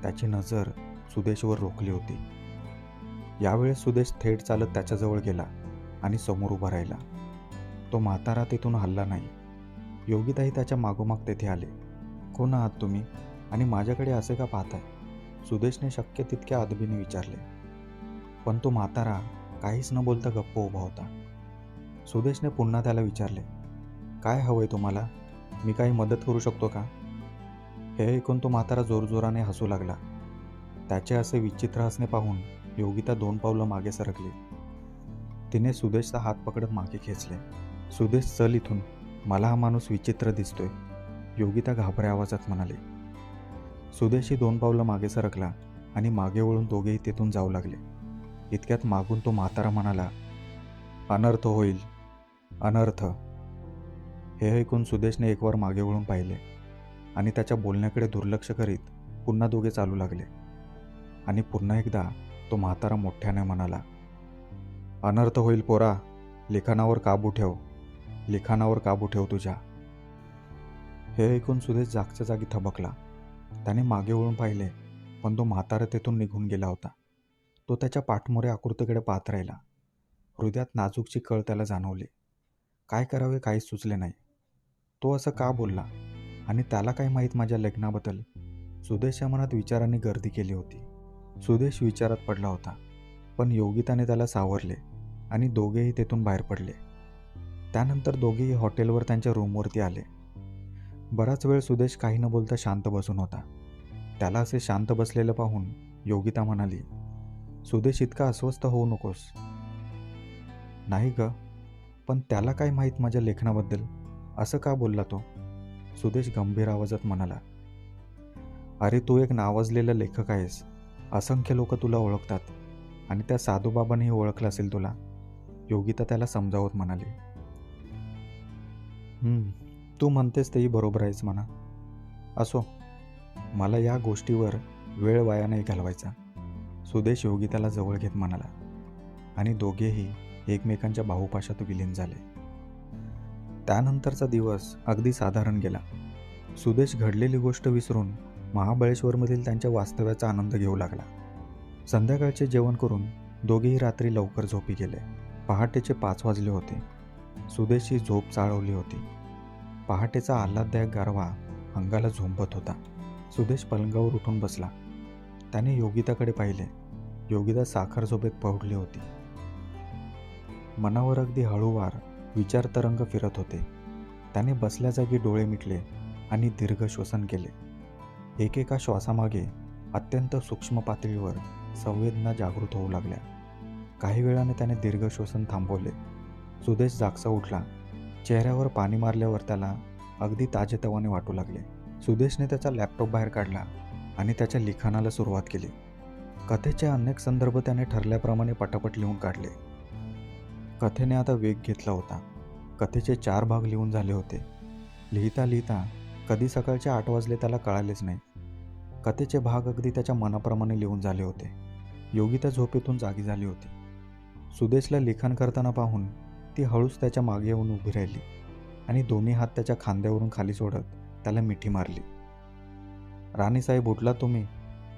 त्याची नजर सुदेशवर रोखली होती. यावेळेस सुदेश थेट चालत त्याच्याजवळ गेला आणि समोर उभा राहिला. तो म्हातारा तेथून हलला नाही. योगिताही त्याच्या मागोमाग तेथे आले. कोण आहात तुम्ही आणि माझ्याकडे असे का पाहताय? सुदेशने शक्य तितक्या अदबीने विचारले. पण तो म्हातारा काहीच न बोलता गप्प उभा होता. सुदेशने पुन्हा त्याला विचारले, काय हवंय तुम्हाला? मी काही मदत करू शकतो का? हे ऐकून तो म्हातारा जोरजोराने हसू लागला. त्याचे असे विचित्र हसणे पाहून योगिता 2 पावलं मागे सरकली. तिने सुदेशचा हात पकडत मागे खेचले. सुदेश, चल इथून, मला हा माणूस विचित्र दिसतोय, योगिता घाबऱ्या आवाजात म्हणाली. सुदेशही 2 पावलं मागे सरकला आणि मागे वळून दोघेही तेथून जाऊ लागले. इतक्यात मागून तो म्हातारा म्हणाला, अनर्थ होईल, अनर्थ. हे ऐकून सुदेशने एकवार मागे वळून पाहिले आणि त्याच्या बोलण्याकडे दुर्लक्ष करीत पुन्हा दोघे चालू लागले आणि पुन्हा एकदा तो म्हातारा मोठ्याने म्हणाला. अनर्थ होईल पोरा, लिखाणावर काबू ठेव, लिखाणावर काबू ठेव तुझ्या. हे ऐकून सुदेश जागच्या जागी थबकला. त्याने मागे वळून पाहिले, पण तो म्हातारा तेथून निघून गेला होता. तो त्याच्या पाठमोऱ्या आकृतीकडे पाहत राहिला. हृदयात नाजूकची कळ त्याला जाणवली. काय करावे काहीच सुचले नाही. तो असं का बोलला आणि त्याला काय माहीत माझ्या लग्नाबद्दल? सुदेशच्या मनात विचारांनी गर्दी केली होती. सुदेश विचारात पडला होता, पण योगिताने त्याला सावरले आणि दोघेही तेथून बाहेर पडले. त्यानंतर दोघेही हॉटेलवर त्यांच्या रूमवरती आले. बराच वेळ सुदेश काही न बोलता शांत बसून होता. त्याला असे शांत बसलेलं पाहून योगिता म्हणाली, सुदेश इतका अस्वस्थ होऊ नकोस. नाही ग, पण त्याला काय माहीत माझ्या लेखनाबद्दल? असं का बोलला तो? सुदेश गंभीर आवाजात म्हणाला. अरे तू एक नावाजलेला लेखक आहेस. असंख्य लोक तुला ओळखतात आणि त्या साधूबाबांनीही ओळखलं असेल तुला. योगिता त्याला समजावत म्हणाली. तू म्हणतेस तेही बरोबर आहेस म्हणा. असो, मला या गोष्टीवर वेळ वाया नाही घालवायचा. सुदेश योगिताला जवळ घेत म्हणाला आणि दोघेही एकमेकांच्या बाहुपाशात विलीन झाले. त्यानंतरचा दिवस अगदी साधारण गेला. सुदेश घडलेली गोष्ट विसरून महाबळेश्वरमधील त्यांच्या वास्तव्याचा आनंद घेऊ लागला. संध्याकाळचे जेवण करून दोघेही रात्री लवकर झोपी गेले. पहाटेचे 5 वाजले होते. सुदेशची झोप चाळवली होती. पहाटेचा आल्हाददायक गारवा अंगाला झोंबत होता. सुदेश पलंगावर उठून बसला. त्याने योगिताकडे पाहिले. योगिता साखर झोपेत पहुडली होती. मनावर अगदी हळूवार विचार तरंग फिरत होते. त्याने बसल्या जागी डोळे मिटले आणि दीर्घ श्वसन केले. एकेका श्वासामागे अत्यंत सूक्ष्म पातळीवर संवेदना जागृत होऊ लागल्या. काही वेळाने त्याने दीर्घ श्वसन थांबवले. सुदेश जागचा उठला. चेहऱ्यावर पाणी मारल्यावर त्याला अगदी ताजेतवाने वाटू लागले. सुदेशने त्याचा लॅपटॉप बाहेर काढला आणि त्याच्या लिखाणाला सुरुवात केली. कथेचे अनेक संदर्भ त्याने ठरल्याप्रमाणे पटापट लिहून काढले. कथेने आता वेग घेतला होता. कथेचे 4 भाग लिहून झाले होते. लिहिता लिहिता कधी सकाळचे 8 वाजले त्याला कळालेच नाही. कथेचे भाग अगदी त्याच्या मनाप्रमाणे लिहून झाले होते. योगिता झोपेतून जागी झाली होती. सुदेशला लिखाण करताना पाहून ती हळूच त्याच्या मागे येऊन उभी राहिली आणि दोन्ही हात त्याच्या खांद्यावरून खाली सोडत त्याला मिठी मारली. राणीसाहेब उठला तुम्ही?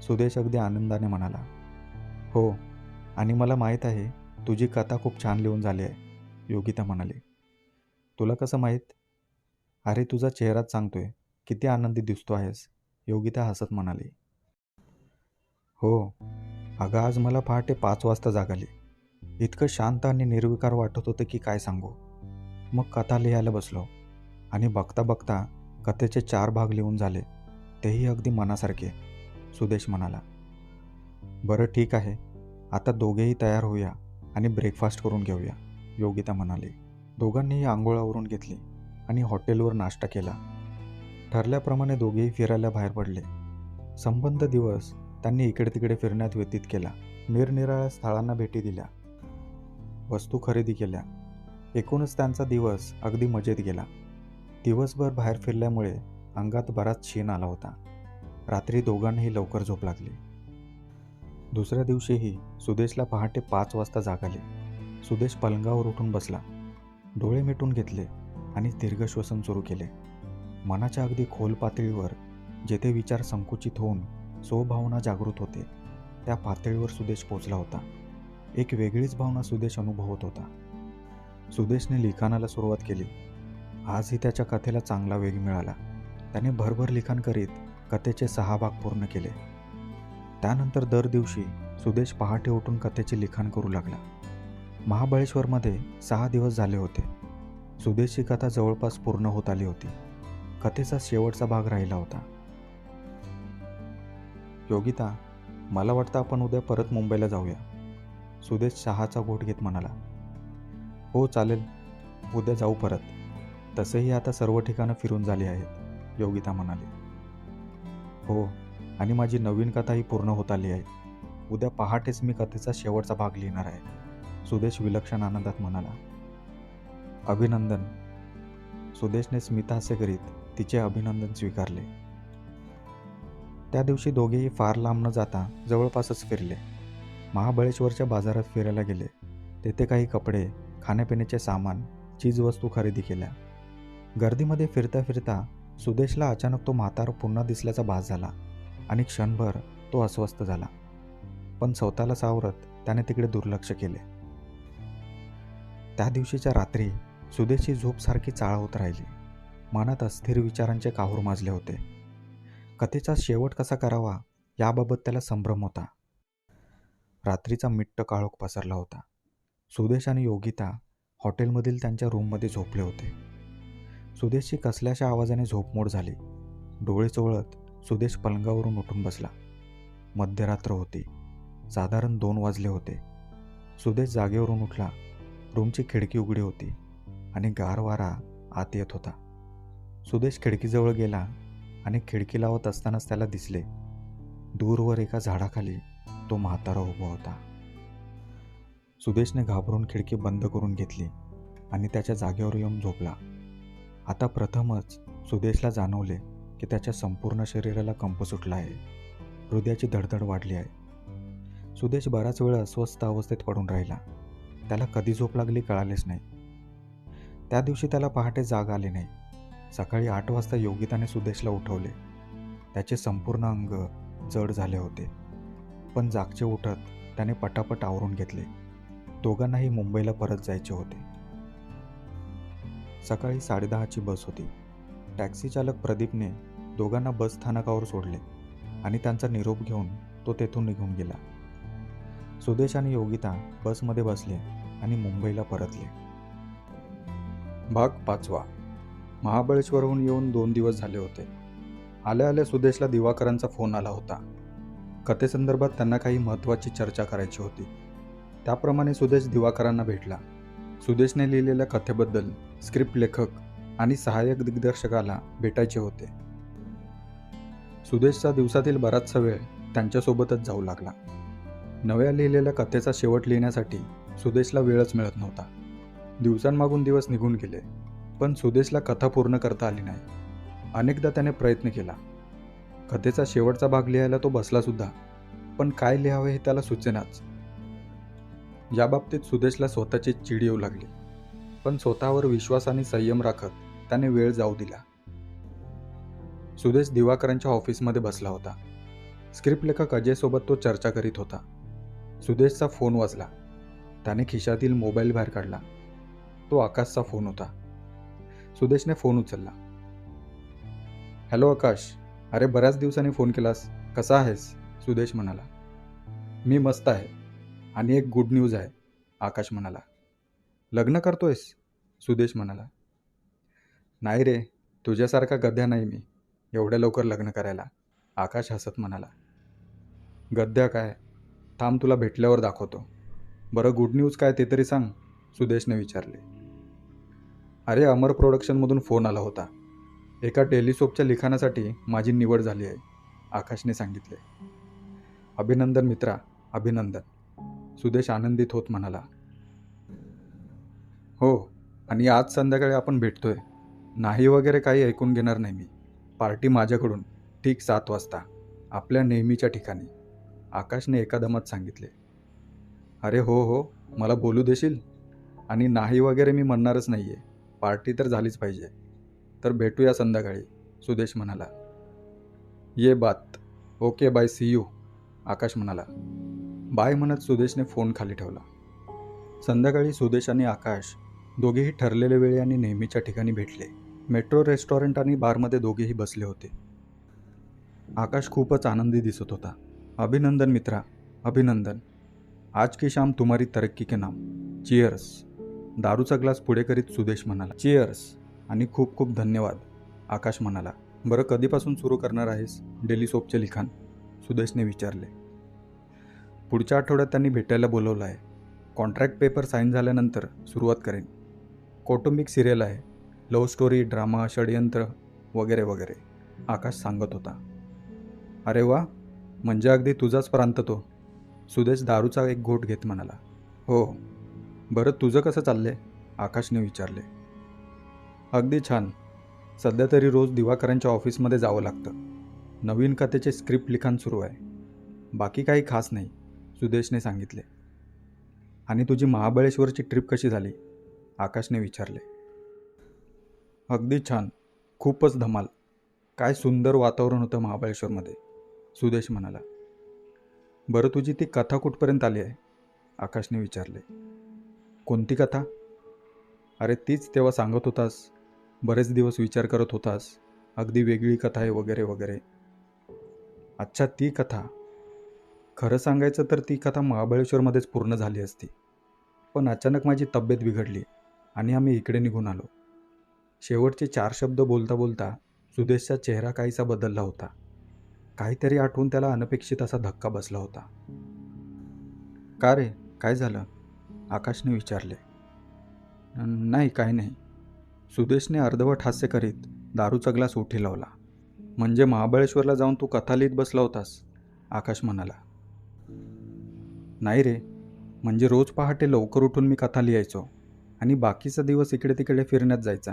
सुदेश अगदी आनंदाने म्हणाला. हो, आणि मला माहीत आहे तुझी कथा खूप छान लिहून झाली आहे, योगिता म्हणाली. तुला कसं माहीत? अरे तुझा चेहराच सांगतोय, किती आनंदी दिसतो आहेस, योगिता हसत म्हणाली. हो, अगं आज मला पहाटे 5 वाजता जाग आली. इतकं शांत आणि निर्विकार वाटत होतं की काय सांगू. मग कथा लिहायला बसलो आणि बघता बघता कथेचे 4 भाग लिहून झाले, तेही अगदी मनासारखे, सुदेश म्हणाला. बरं ठीक आहे, आता दोघेही तयार होऊया आणि ब्रेकफास्ट करून घेऊया, योगिता म्हणाली. दोघांनीही आंघोळावरून घेतली आणि हॉटेलवर नाश्ता केला. ठरल्याप्रमाणे दोघेही फिरायला बाहेर पडले. संबंध दिवस त्यांनी इकडे तिकडे फिरण्यात व्यतीत केला. निरनिराळ्या स्थळांना भेटी दिल्या, वस्तू खरेदी केल्या. एकूणच त्यांचा दिवस अगदी मजेत गेला. दिवसभर बाहेर फिरल्यामुळे अंगात बराच शीण आला होता. रात्री दोघांनाही लवकर झोप लागली. दुसऱ्या दिवशीही सुदेशला पहाटे 5 वाजता जाग आली. सुदेश पलंगावर उठून बसला. डोळे मिटून घेतले आणि दीर्घ श्वसन सुरू केले. मनाच्या अगदी खोल पातळीवर जेथे विचार संकुचित होऊन स्वभावना जागृत होते, त्या पातळीवर सुदेश पोचला होता. एक वेगळीच भावना सुदेश अनुभवत होता. सुदेशने लिखाणाला सुरुवात केली. आजही त्याच्या कथेला चांगला वेग मिळाला. त्याने भरभर लिखाण करीत कथेचे 6 भाग पूर्ण केले. त्यानंतर दर दिवशी सुदेश पहाटे उठून कथेचे लिखाण करू लागला. महाबळेश्वरमध्ये 6 दिवस झाले होते. सुदेशची कथा जवळपास पूर्ण होत आली होती. कथेचा शेवटचा भाग राहिला होता. योगिता, मला वाटतं आपण उद्या परत मुंबईला जाऊया, सुदेश चहाचा घोट घेत म्हणाला. हो चालेल, उद्या जाऊ परत. तसेही आता सर्व ठिकाणं फिरून झाली आहेत, योगिता म्हणाली. हो, आणि माझी नवीन कथाही पूर्ण होत आली आहे. उद्या पहाटेच मी कथेचा शेवटचा भाग लिहिणार आहे, सुदेश विलक्षण आनंदात म्हणाला. अभिनंदन, सुदेशने स्मितहास्य करीत तिचे अभिनंदन स्वीकारले. त्या दिवशी दोघेही फार लांब न जाता जवळपासच फिरले. महाबळेश्वरच्या बाजारात फिरायला गेले. तेथे काही कपडे, खाण्यापिण्याचे सामान, चीजवस्तू खरेदी केल्या. गर्दीमध्ये फिरता फिरता सुदेशला अचानक तो म्हातारा पुन्हा दिसल्याचा भास झाला आणि क्षणभर तो अस्वस्थ झाला. पण स्वतःला सावरत त्याने तिकडे दुर्लक्ष केले. त्या दिवशीच्या रात्री सुदेशची झोप सारखी चाळवत राहिली. मनात अस्थिर विचारांचे काहूर माजले होते. कथेचा शेवट कसा करावा याबाबत त्याला संभ्रम होता. रात्रीचा मिट्ट काळोख पसरला होता. सुदेश आणि योगिता हॉटेलमधील त्यांच्या रूममध्ये झोपले होते. सुदेशची कसल्याशा आवाजाने झोपमोड झाली. डोळे चोळत सुदेश पलंगावरून उठून बसला. मध्यरात्र होती. साधारण 2 वाजले होते. सुदेश जागेवरून उठला. रूमची खिडकी उघडी होती आणि गार वारा आत येत होता. सुदेश खिडकीजवळ गेला आणि खिडकी लावत असतानाच त्याला दिसले, दूरवर एका झाडाखाली तो म्हातारा उभा होता. सुदेशने घाबरून खिडकी बंद करून घेतली आणि त्याच्या जागेवर येऊन झोपला. आता प्रथमच सुदेशला जाणवले की त्याच्या संपूर्ण शरीराला कंप सुटला आहे. हृदयाची धडधड वाढली आहे. सुदेश बराच वेळ अस्वस्थ अवस्थेत पडून राहिला. त्याला कधी झोप लागली कळालेच नाही. त्या दिवशी त्याला पहाटे जाग आली नाही. सकाळी 8 वाजता योगिताने सुदेशला उठवले. त्याचे संपूर्ण अंग जड झाले होते. पण जागचे उठत त्याने पटापट आवरून घेतले. दोघांनाही मुंबईला परत जायचे होते. सकाळी 10:30ची बस होती. टॅक्सी चालक प्रदीपने दोघांना बस स्थानकावर सोडले आणि त्यांचा निरोप घेऊन तो तेथून निघून गेला. सुदेश आणि योगिता बसमध्ये बसले आणि मुंबईला परतले. भाग 5. महाबळेश्वरहून येऊन 2 दिवस झाले होते. आल्या आल्या सुदेशला दिवाकरांचा फोन आला होता. कथेसंदर्भात त्यांना काही महत्त्वाची चर्चा करायची होती. त्याप्रमाणे सुदेश दिवाकरांना भेटला. सुदेशने लिहिलेल्या कथेबद्दल स्क्रिप्ट लेखक आणि सहाय्यक दिग्दर्शकाला भेटायचे होते. सुदेशचा दिवसातील बराचसा वेळ त्यांच्यासोबतच जाऊ लागला. नव्या लिहिलेल्या कथेचा शेवट लिहिण्यासाठी सुदेशला वेळच मिळत नव्हता. दिवसांमागून दिवस निघून गेले, पण सुदेशला कथा पूर्ण करता आली नाही. अनेकदा त्याने प्रयत्न केला. कथेचा शेवटचा भाग लिहायला तो बसलासुद्धा, पण काय लिहावे हे त्याला सुचेनाच. याबाबतीत सुदेशला स्वतःची चीड येऊ लागली, पण स्वतःवर विश्वास आणि संयम राखत त्याने वेळ जाऊ दिला. सुदेश दिवाकरांच्या ऑफिसमध्ये बसला होता. स्क्रिप्ट लेखक अजयसोबत तो चर्चा करीत होता. सुदेशचा फोन वाजला. त्याने खिशातील मोबाईल बाहेर काढला. तो आकाशचा फोन होता. सुदेशने फोन उचलला. हॅलो आकाश, अरे बऱ्याच दिवसांनी फोन केलास, कसा आहेस? सुदेश म्हणाला. मी मस्त आहे आणि एक गुड न्यूज आहे, आकाश म्हणाला. लग्न करतोयस? सुदेश म्हणाला. नाही रे, तुझ्यासारखा गध्या नाही मी एवढ्या लवकर लग्न करायला, आकाश हसत म्हणाला. गध्या काय? थांब तुला भेटल्यावर दाखवतो. बरं गुड न्यूज काय ते तरी सांग, सुदेशने विचारले. अरे अमर प्रोडक्शनमधून फोन आला होता. एका टेलिसोपच्या लिखाणासाठी माझी निवड झाली आहे, आकाशने सांगितले. अभिनंदन मित्रा, अभिनंदन, सुदेश आनंदित होत म्हणाला. हो, आणि आज संध्याकाळी आपण भेटतोय. नाही वगैरे काही ऐकून घेणार नाही मी. पार्टी माझ्याकडून ठीक 7 वाजता आपल्या नेहमीच्या ठिकाणी, आकाशने एकादमात सांगितले. अरे हो हो, मला बोलू देशील? आणि नाही वगैरे मी म्हणणारच नाही आहे, पार्टी तर झालीच पाहिजे. तर भेटूया संध्याकाळी, सुदेश म्हणाला. ये बात. ओके बाय, सी यू, आकाश म्हणाला. बाय म्हणत सुदेशने फोन खाली ठेवला. संध्याकाळी सुदेश आणि आकाश दोघेही ठरलेल्या वेळी आणि नेहमीच्या ठिकाणी भेटले. मेट्रो रेस्टॉरंट आणि बारमध्ये दोघेही बसले होते. आकाश खूपच आनंदी दिसत होता. अभिनंदन मित्रा, अभिनंदन. आज की शाम तुम्हारी तरक्की के नाम. चिअर्स. दारूचा ग्लास पुढे करीत सुदेश म्हणाला. चिअर्स आणि खूप खूप धन्यवाद, आकाश म्हणाला. बरं कधीपासून सुरू करणार आहेस डेली सोपचे लिखाण? सुदेशने विचारले. पुढच्या आठवड्यात त्यांनी भेटायला बोलवलं आहे. कॉन्ट्रॅक्ट पेपर साईन झाल्यानंतर सुरुवात करेन. कौटुंबिक सिरियल आहे, लव्ह स्टोरी, ड्रामा, षडयंत्र वगैरे वगैरे, आकाश सांगत होता. अरे वा, म्हणजे अगदी तुझाच प्रांत तो, सुदेश दारूचा एक घोट घेत म्हणाला. हो. बरं तुझं कसं चाललंय? आकाशने विचारले. अगदी छान. सध्या तरी रोज दिवाकरांच्या ऑफिसमध्ये जावं लागतं. नवीन कथेचे स्क्रिप्ट लिखाण सुरू आहे. बाकी काही खास नाही, सुदेशने सांगितले. आणि तुझी महाबळेश्वरची ट्रिप कशी झाली? आकाशने विचारले. अगदी छान, खूपच धमाल. काय सुंदर वातावरण होतं महाबळेश्वरमध्ये, सुदेश म्हणाला. बरं, तुझी ती कथा कुठपर्यंत आली आहे? आकाशने विचारले. कोणती कथा? अरे तीच तेव्हा सांगत होतास, बरेच दिवस विचार करत होतास, अगदी वेगळी कथा आहे वगैरे वगैरे. अच्छा, ती कथा. खरं सांगायचं तर ती कथा महाबळेश्वरमध्येच पूर्ण झाली असती, पण अचानक माझी तब्येत बिघडली आणि आम्ही इकडे निघून आलो. शेवटचे 4 शब्द बोलता बोलता सुदेशचा चेहरा काहीसा बदलला होता. काहीतरी आठवून त्याला अनपेक्षित असा धक्का बसला होता. का रे, काय झालं? आकाशने विचारले. नाही, काही नाही. सुदेशने अर्धवट हास्य करीत दारूचा ग्लास ओठी लावला. म्हणजे महाबळेश्वरला जाऊन तू कथा लिहित बसला होतास? आकाश म्हणाला. नाही रे, म्हणजे रोज पहाटे लवकर उठून मी कथा लिहायचो आणि बाकीचा दिवस इकडे तिकडे फिरण्यात जायचा.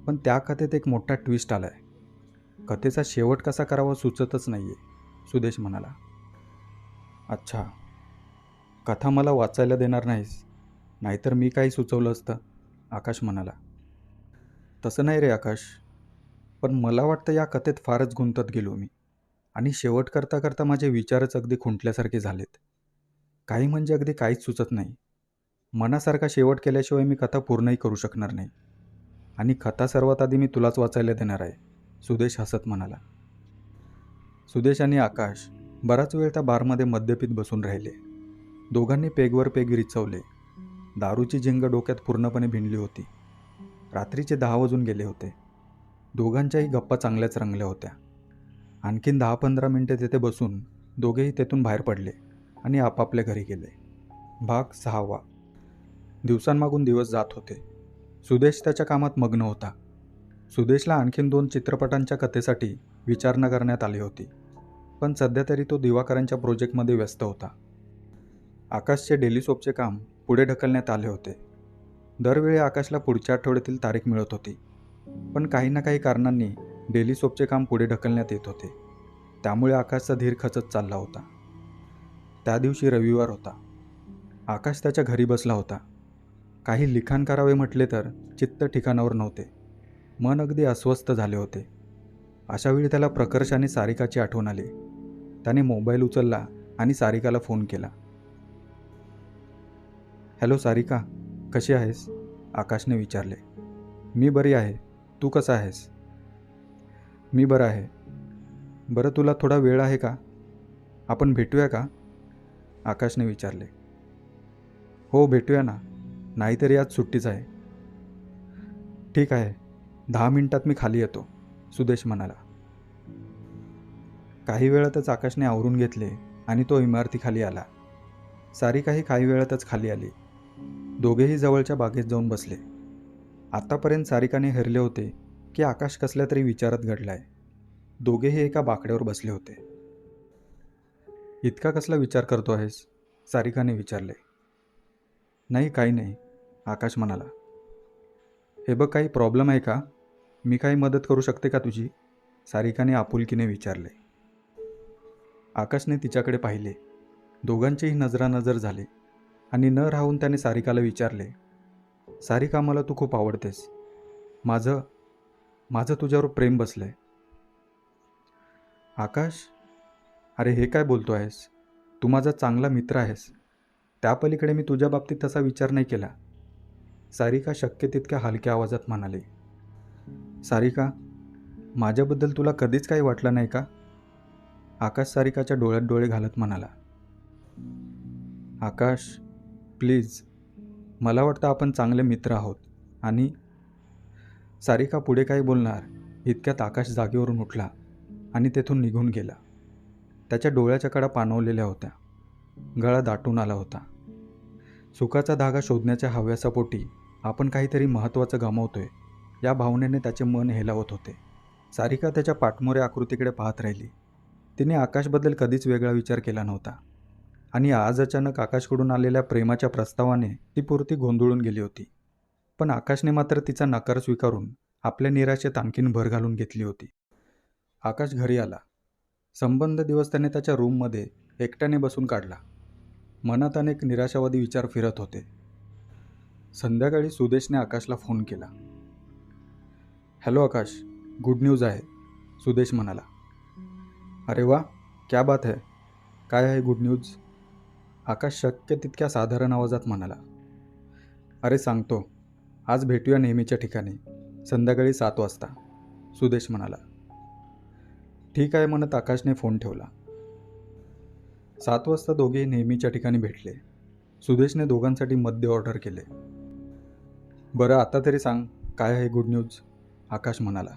पण त्या कथेत एक मोठा ट्विस्ट आला आहे. कथेचा शेवट कसा करावा सुचतच नाही आहे, सुदेश म्हणाला. अच्छा, कथा मला वाचायला देणार नाहीस? नाहीतर मी काही सुचवलं असतं, आकाश म्हणाला. तसं नाही रे आकाश, पण मला वाटतं या कथेत फारच गुंतत गेलो मी आणि शेवट करता करता माझे विचारच अगदी खुंटल्यासारखे झालेत. काही म्हणजे अगदी काहीच सुचत नाही. मनासारखा शेवट केल्याशिवाय मी कथा पूर्णही करू शकणार नाही. आणि कथा सर्वात आधी मी तुलाच वाचायला देणार आहे, सुदेश हसत म्हणाला. सुदेश आणि आकाश बराच वेळ त्या बारमध्ये मद्यपीत बसून राहिले. दोघांनी पेगवर पेग रिचवले. दारूची झिंग डोक्यात पूर्णपणे भिनली होती. रात्रीचे 10 वाजून गेले होते. दोघांच्याही गप्पा चांगल्याच रंगल्या होत्या. आणखीन 10-15 मिनिटे तिथे बसून दोघेही तेथून बाहेर पडले आणि आपापल्या घरी गेले. भाग 6. दिवसांमागून दिवस जात होते. सुदेश त्याच्या कामात मग्न होता. सुदेशला आणखीन 2 चित्रपटांच्या कथेसाठी विचारणा करण्यात आली होती, पण सध्या तरी तो दिवाकरांच्या प्रोजेक्टमध्ये व्यस्त होता. आकाशचे डेली सोपचे काम पुढे ढकलण्यात आले होते. दरवेळी आकाशला पुढच्या आठवड्यातील तारीख मिळत होती, पण काही ना काही कारणांनी डेली सोपचे काम पुढे ढकलण्यात येत होते. त्यामुळे आकाशचा धीर खचत चालला होता. त्या दिवशी रविवार होता. आकाश त्याच्या घरी बसला होता. काही लिखाण करावे म्हटले तर चित्त ठिकाणावर नव्हते. मन अगदी अस्वस्थ झाले होते. अशावेळी त्याला प्रकर्षाने सारिकाची आठवण आली. त्याने मोबाईल उचलला आणि सारिकाला फोन केला. हॅलो सारिका, कशी आहेस? आकाशने विचारले. मी बरी आहे, तू कसा आहेस? मी बरं आहे. बरं, तुला थोडा वेळ आहे का? आपण भेटूया का? आकाशने विचारले. हो, भेटूया ना, नाहीतरी आज सुट्टीच आहे. ठीक आहे, 10 मिनिटात मी खाली येतो, सुदेश म्हणाला. काही वेळातच आकाशने आवरून घेतले आणि तो इमारतीखाली आला. सारिकाही काही वेळातच खाली आली. दोघेही जवळच्या बागेत जाऊन बसले. आतापर्यंत सारिकाने हरले होते की आकाश कसल्या तरी विचारात घडलाय. दोघेही एका बाकड्यावर बसले होते. इतका कसला विचार करतो आहेस? सारिकाने विचारले. नाही, काही नाही, आकाश म्हणाला. हे बघ, काही प्रॉब्लेम आहे का? मी काही मदत करू शकते का तुझी? सारिकाने आपुलकीने विचारले. आकाशने तिच्याकडे पाहिले. दोघांचीही नजरानजर झाली आणि न राहून त्याने सारिकाला विचारले. सारिका, मला तू खूप आवडतेस. माझं तुझ्यावर प्रेम बसलंय. आकाश, अरे हे काय बोलतो आहेस? तू माझा चांगला मित्र आहेस. त्यापलीकडे मी तुझ्या बाबतीत तसा विचार नाही केला, सारिका शक्य तितक्या हलक्या आवाजात म्हणाली. सारिका, माझ्याबद्दल तुला कधीच काही वाटलं नाही का? आकाश सारिकाच्या डोळ्यात डोळे घालत म्हणाला. आकाश, प्लीज, मला वाटतं आपण चांगले मित्र आहोत. आणि सारिका पुढे काही बोलणार इतक्यात आकाश जागेवरून उठला आणि तेथून निघून गेला. त्याच्या डोळ्याच्या कडा पाणवलेल्या होत्या. गळा दाटून आला होता. सुखाचा धागा शोधण्याच्या हव्यासापोटी आपण काहीतरी महत्त्वाचं गमावतोय या भावनेने त्याचे मन हेलावत होते. सारिका त्याच्या पाठमोऱ्या आकृतीकडे पाहत राहिली. तिने आकाशबद्दल कधीच वेगळा विचार केला नव्हता आणि आज अचानक आकाशकडून आलेल्या प्रेमाच्या प्रस्तावाने ती पुरती गोंधळून गेली होती. पण आकाशने मात्र तिचा नकार स्वीकारून आपल्या निराशेत आणखीन भर घालून घेतली होती. आकाश घरी आला. संबंध दिवस त्याने त्याच्या रूममध्ये एकट्याने बसून काढला. मनात अनेक निराशावादी विचार फिरत होते. संध्याकाळी सुदेशने आकाशला फोन केला. हॅलो आकाश, गुड न्यूज आहे, सुदेश म्हणाला. अरे वा, क्या बात है, काय आहे गुड न्यूज? आकाश शक्य तितक्या साधारण आवाजात म्हणाला. अरे सांगतो, आज भेटूया नेहमीच्या ठिकाणी संध्याकाळी 7 वाजता, सुदेश म्हणाला. ठीक आहे म्हणत आकाशने फोन ठेवला. 7 वाजता दोघेही नेहमीच्या ठिकाणी भेटले. सुदेशने दोघांसाठी मद्य ऑर्डर केले. बरं आता तरी सांग, काय आहे गुड न्यूज? आकाश म्हणाला.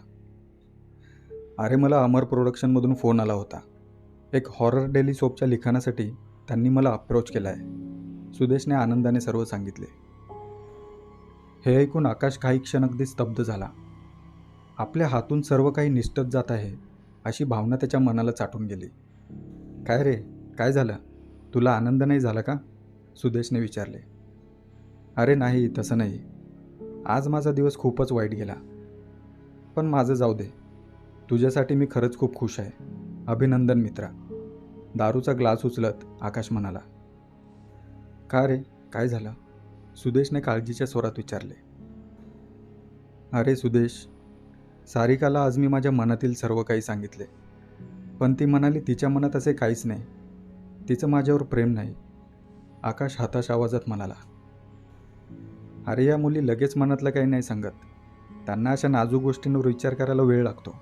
अरे मला अमर प्रोडक्शनमधून फोन आला होता. एक हॉरर डेली सोपच्या लिखाणासाठी त्यांनी मला अप्रोच केला आहे, सुदेशने आनंदाने सर्व सांगितले. हे ऐकून आकाश काही क्षण अगदी स्तब्ध झाला. आपल्या हातून सर्व काही निष्ठत जात आहे अशी भावना त्याच्या मनाला चाटून गेली. काय रे, काय झालं? तुला आनंद नाही झाला का? सुदेशने विचारले. अरे नाही, तसं नाही. आज माझा दिवस खूपच वाईट गेला. पण माझं जाऊ दे. तुझ्यासाठी मी खरंच खूप खुश आहे. अभिनंदन मित्रा, दारूचा ग्लास उचलत आकाश म्हणाला. का रे, काय झालं? सुदेशने काळजीच्या स्वरात विचारले. अरे सुदेश, सारिकाला आज मी माझ्या मनातील सर्व काही सांगितले. पण ती म्हणाली तिच्या मनात असे काहीच नाही. तिचं माझ्यावर प्रेम नाही, आकाश हताश आवाजात म्हणाला. अरे या मुली लगेच मनातलं काही नाही सांगत. त्यांना अशा नाजूक गोष्टींवर विचार करायला वेळ लागतो.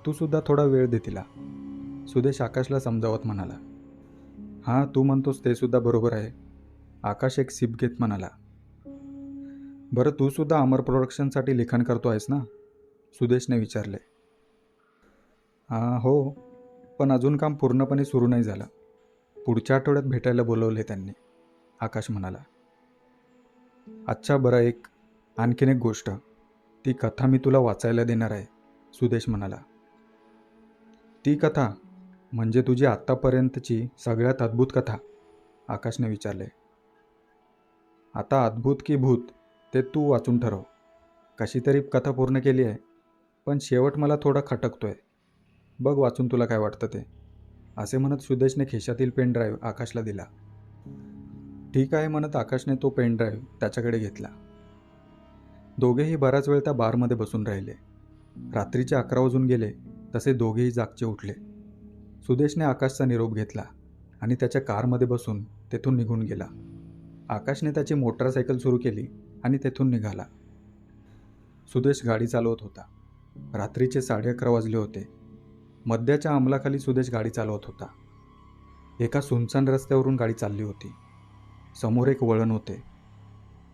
तू सुद्धा थोडा वेळ दे तिला, सुदेश आकाशला समजावत म्हणाला. हां, तू म्हणतोस ते सुद्धा बरोबर आहे, आकाश एक सिप घेत म्हणाला. बरं तू सुद्धा अमर प्रोडक्शनसाठी लिखाण करतो आहेस ना? सुदेशने विचारले. हां हो, पण अजून काम पूर्णपणे सुरू नाही झालं. पुढच्या आठवड्यात भेटायला बोलवले त्यांनी, आकाश म्हणाला. अच्छा बरं, आणखीन एक गोष्ट, ती कथा मी तुला वाचायला देणार आहे, सुदेश म्हणाला. ती कथा म्हणजे तुझी आत्तापर्यंतची सगळ्यात अद्भुत कथा? आकाशने विचारले. आता अद्भुत की भूत ते तू वाचून ठरव. कशी तरी कथा पूर्ण केली आहे, पण शेवट मला थोडा खटकतोय. बघ वाचून तुला काय वाटतं ते, असे म्हणत सुदेशने खिशातील पेन ड्राईव्ह आकाशला दिला. ठीक आहे म्हणत आकाशने तो पेन ड्राईव्ह त्याच्याकडे घेतला. दोघेही बराच वेळ त्या बारमध्ये बसून राहिले. रात्रीचे 11 वाजून गेले तसे दोघेही जागचे उठले. सुदेशने आकाशचा निरोप घेतला आणि त्याच्या कारमध्ये बसून तेथून निघून गेला. आकाशने त्याची मोटारसायकल सुरू केली आणि तेथून निघाला. सुदेश गाडी चालवत होता. रात्रीचे 11:30 वाजले होते. मद्याच्या अंमलाखाली सुदेश गाडी चालवत होता. एका सुनसान रस्त्यावरून गाडी चालली होती. समोर एक वळण होते.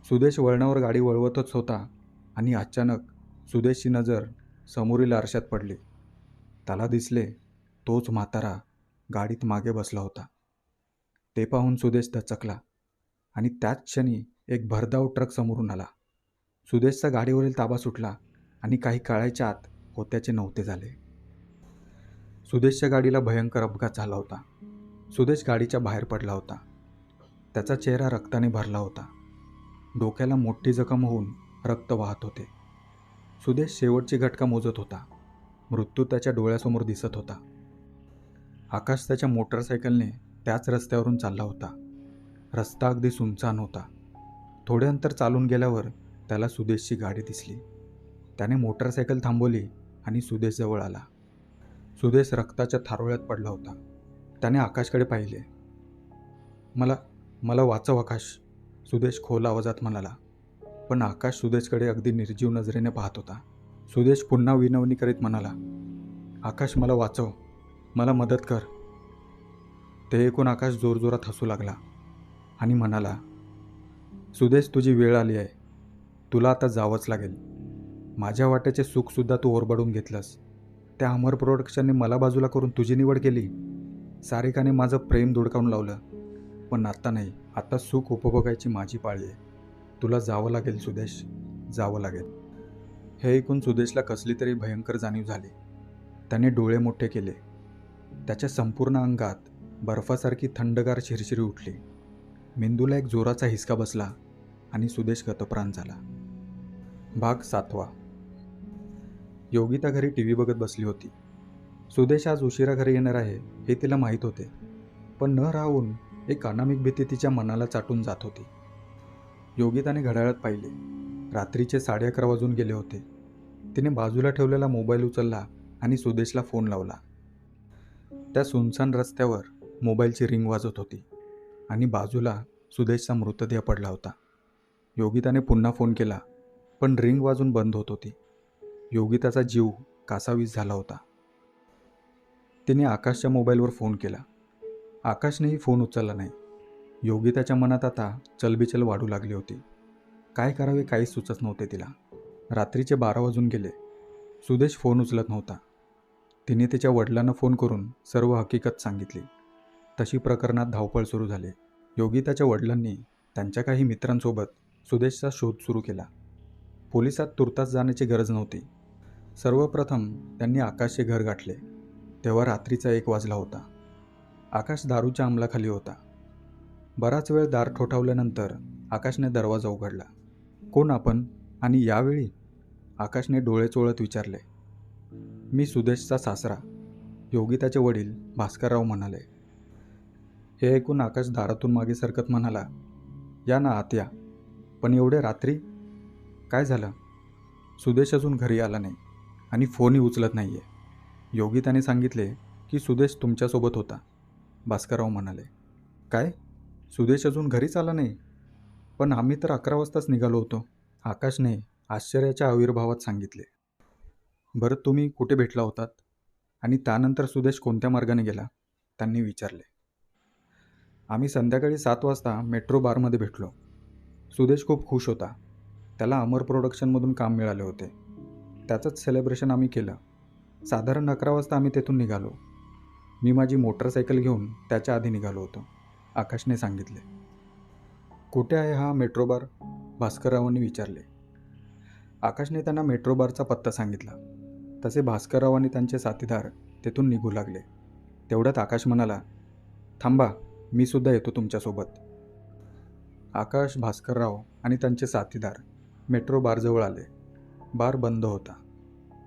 सुदेश वळणावर गाडी वळवतच होता आणि अचानक सुदेशची नजर समोरील आरशात पडली. त्याला दिसले तोच म्हातारा गाडीत मागे बसला होता. ते पाहून सुदेश दचकला आणि त्याच क्षणी एक भरधाव ट्रक समोरून आला. सुदेशचा गाडीवरील ताबा सुटला आणि काही काळाच्या आत होत्याचे नव्हते झाले. सुदेशच्या गाडीला भयंकर अपघात झाला होता. सुदेश गाडीच्या बाहेर पडला होता. त्याचा चेहरा रक्ताने भरला होता. डोक्याला मोठी जखम होऊन रक्त वाहत होते. सुदेश शेवटची घटका मोजत होता. मृत्यू त्याच्या डोळ्यासमोर दिसत होता. आकाश त्याच्या मोटरसायकलने त्याच रस्त्यावरून चालला होता. रस्ता अगदी सुनसान होता. थोडे अंतर चालून गेल्यावर त्याला सुदेशची गाडी दिसली. त्याने मोटरसायकल थांबवली आणि सुदेश जवळ आला. सुदेश रक्ताच्या थारोळ्यात पडला होता. त्याने आकाशकडे पाहिले. मला वाचव आकाश, सुदेश खोल आवाजात म्हणाला. पण आकाश सुदेशकडे अगदी निर्जीव नजरेने पाहत होता. सुदेश पुन्हा विनवणी करीत म्हणाला, आकाश मला वाचव, मला मदत कर. ते ऐकून आकाश जोरजोरात हसू लागला आणि म्हणाला, सुदेश तुझी वेळ आली आहे. तुला आता जावंच लागेल. माझ्या वाट्याचे सुखसुद्धा तू ओरबडून घेतलंस. त्या अमर प्रोडक्शनने मला बाजूला करून तुझी निवड केली. सारिकाने माझं प्रेम धुडकावून लावलं. पण आता नाही, आता सुख उपभोगायची माझी पाळी आहे. तुला जावं लागेल सुदेश, जावं लागेल. हे ऐकून सुदेशला कसली तरी भयंकर जाणीव झाली. त्याने डोळे मोठे केले. त्याच्या संपूर्ण अंगात बर्फासारखी थंडगार शिरशिरी उठली. मेंदूला एक जोराचा हिसका बसला आणि सुदेश गतप्राण झाला. भाग 7. योगिता घरी टी व्ही बघत बसली होती. सुदेश आज उशिरा घरी येणार आहे हे तिला माहीत होते. पण न राहून एक अनामिक भीती तिच्या मनाला चाटून जात होती. योगिताने घड्याळात पाहिले. रात्रीचे 11:30 वाजून गेले होते. तिने बाजूला ठेवलेला मोबाईल उचलला आणि सुदेशला फोन लावला. त्या सुनसान रस्त्यावर मोबाईलची रिंग वाजत होती आणि बाजूला सुदेशचा मृतदेह पडला होता. योगिताने पुन्हा फोन केला, पण रिंग वाजून बंद होत होती. योगिताचा जीव कासावीस झाला होता. तिने आकाशच्या मोबाईलवर फोन केला. आकाशनेही फोन उचलला नाही. योगिताच्या मनात आता चलबिचल वाढू लागली होती. काय करावे काहीच सुचत नव्हते तिला. रात्रीचे 12 वाजून गेले. सुदेश फोन उचलत नव्हता. तिने तिच्या वडिलांना फोन करून सर्व हकीकत सांगितली. तशी प्रकरणात धावपळ सुरू झाली. योगिताच्या वडिलांनी त्यांच्या काही मित्रांसोबत सुदेशचा शोध सुरू केला. पोलिसात तुर्तास जाण्याची गरज नव्हती. सर्वप्रथम त्यांनी आकाशचे घर गाठले. तेव्हा रात्रीचा 1 वाजला होता. आकाश दारूच्या अंमलाखाली होता. बराच वेळ दार ठोठावल्यानंतर आकाशने दरवाजा उघडला. कोण आपण आणि यावेळी? आकाशने डोळे चोळत विचारले. मी सुदेशचा सासरा, योगिताचे वडील भास्करराव म्हणाले. हे ऐकून आकाश दारातून मागे सरकत म्हणाला, या ना आत या. पण एवढे रात्री? काय झालं? सुदेश अजून घरी आला नाही आणि फोनही उचलत नाही आहे. योगिताने सांगितले की सुदेश तुमच्यासोबत होता, भास्करराव म्हणाले. काय? सुदेश अजून घरीच आला नाही? पण आम्ही तर 11 वाजताच निघालो होतो, आकाशने आश्चर्याच्या आविर्भावात सांगितले. बरं, तुम्ही कुठे भेटला होतात आणि त्यानंतर सुदेश कोणत्या मार्गाने गेला? त्यांनी विचारले. आम्ही संध्याकाळी 7 वाजता मेट्रो बारमध्ये भेटलो. सुदेश खूप खुश होता. त्याला अमर प्रोडक्शनमधून काम मिळाले होते. त्याचंच सेलिब्रेशन आम्ही केलं. साधारण 11 वाजता आम्ही तेथून निघालो. मी माझी मोटरसायकल घेऊन त्याच्या आधी निघालो होतो, आकाशने सांगितले. कुठे आहे हा मेट्रो बार? भास्कररावांनी विचारले. आकाशने त्यांना मेट्रो बारचा पत्ता सांगितला. तसे भास्करराव आणि त्यांचे साथीदार तेथून निघू लागले. तेवढ्यात आकाश म्हणाला, थांबा, मी सुद्धा येतो तुमच्यासोबत. आकाश, भास्करराव आणि त्यांचे साथीदार मेट्रो बारजवळ आले. बार बंद होता.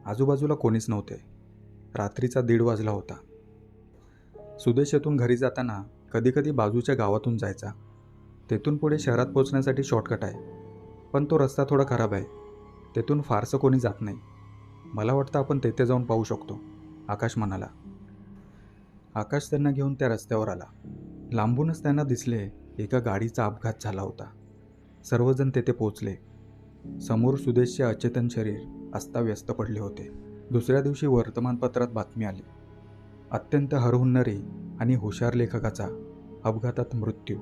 आजूबाजूला कोणीच नव्हते. रात्रीचा 1:30 वाजला होता. सुदेश येथून घरी जाताना कधीकधी बाजूच्या गावातून जायचा. तेथून पुढे शहरात पोहोचण्यासाठी शॉर्टकट आहे, पण तो रस्ता थोडा खराब आहे. तेथून फारसं कोणी जात नाही. मला वाटतं आपण तेथे जाऊन पाहू शकतो, आकाश म्हणाला. आकाश त्यांना घेऊन त्या रस्त्यावर आला. लांबूनच त्यांना दिसले एका गाडीचा अपघात झाला होता. सर्वजण तेथे पोहोचले. समोर सुदेशचे अचेतन शरीर अस्ताव्यस्त पडले होते. दुसऱ्या दिवशी वर्तमानपत्रात बातमी आली. अत्यंत हरहुन्नरी आणि हुशार लेखकाचा अपघातात मृत्यू.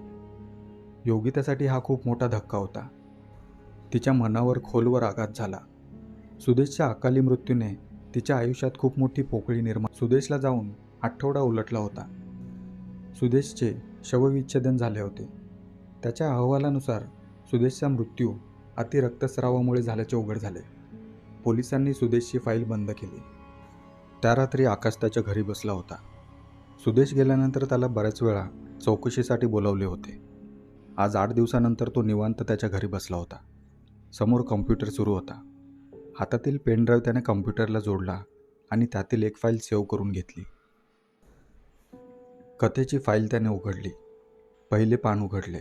योगितासाठी हा खूप मोठा धक्का होता. तिच्या मनावर खोलवर आघात झाला. सुदेशच्या अकाली मृत्यूने तिच्या आयुष्यात खूप मोठी पोकळी निर्माण. सुदेशला जाऊन आठवडा उलटला होता. सुदेशचे शवविच्छेदन झाले होते. त्याच्या अहवालानुसार सुदेशचा मृत्यू अतिरक्तस्रावामुळे झाल्याचे उघड झाले. पोलिसांनी सुदेशची फाईल बंद केली. त्या रात्री आकाश त्याच्या घरी बसला होता. सुदेश गेल्यानंतर त्याला बऱ्याच वेळा चौकशीसाठी बोलावले होते. आज 8 दिवसानंतर तो निवांत त्याच्या घरी बसला होता. समोर कॉम्प्युटर सुरू होता. हातातील पेनड्राईव्ह त्याने कॉम्प्युटरला जोडला आणि त्यातील एक फाईल सेव्ह करून घेतली. कथेची फाईल त्याने उघडली. पहिले पान उघडले.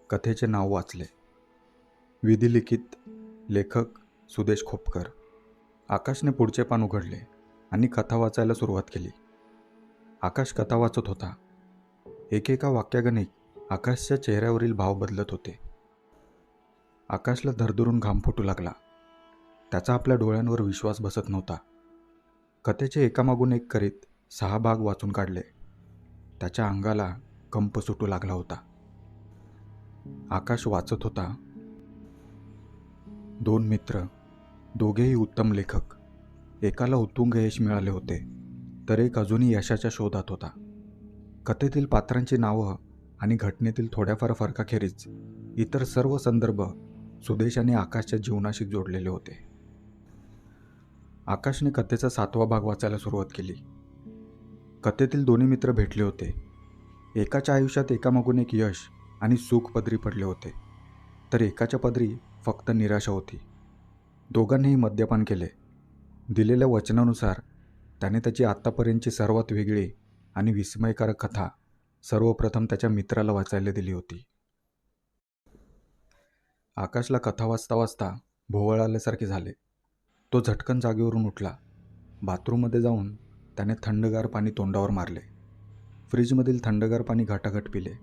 कथेचे नाव वाचले. विधिलिखित, लेखक सुदेश खोपकर. आकाशने पुढचे पान उघडले आणि कथा वाचायला सुरुवात केली. आकाश कथा वाचत होता. एकेका वाक्यागणिक आकाशच्या चेहऱ्यावरील भाव बदलत होते. आकाशला धरधरून घाम फुटू लागला. त्याचा आपल्या डोळ्यांवर विश्वास बसत नव्हता. कथेचे एकामागून एक करीत 6 भाग वाचून काढले. त्याच्या अंगाला कंप सुटू लागला होता. आकाश वाचत होता. 2 मित्र, दोघेही उत्तम लेखक. एकाला उत्तुंग यश मिळाले होते, तर एक अजूनही यशाच्या शोधात होता. कथेतील पात्रांची नावं आणि घटनेतील थोड्याफार फरकाखेरीज इतर सर्व संदर्भ सुदेश आणि आकाशच्या जीवनाशी जोडलेले होते. आकाशने कथेचा 7वा भाग वाचायला सुरुवात केली. कथेतील दोन्ही मित्र भेटले होते. एकाच्या आयुष्यात एकामागून एक यश आणि सुख पदरी पडले होते, तर एकाच्या पदरी फक्त निराशा होती. दोघांनीही मद्यपान केले. दिलेल्या वचनानुसार त्याने त्याची आत्तापर्यंतची सर्वात वेगळी आणि विस्मयकारक कथा सर्वप्रथम त्याच्या मित्राला वाचायला दिली होती. आकाशला कथा वाचता वाचता भोवळ आल्यासारखे झाले. तो झटकन जागेवरून उठला. बाथरूममध्ये जाऊन त्याने थंडगार पाणी तोंडावर मारले. फ्रीजमधील थंडगार पाणी घाटाघट पिले.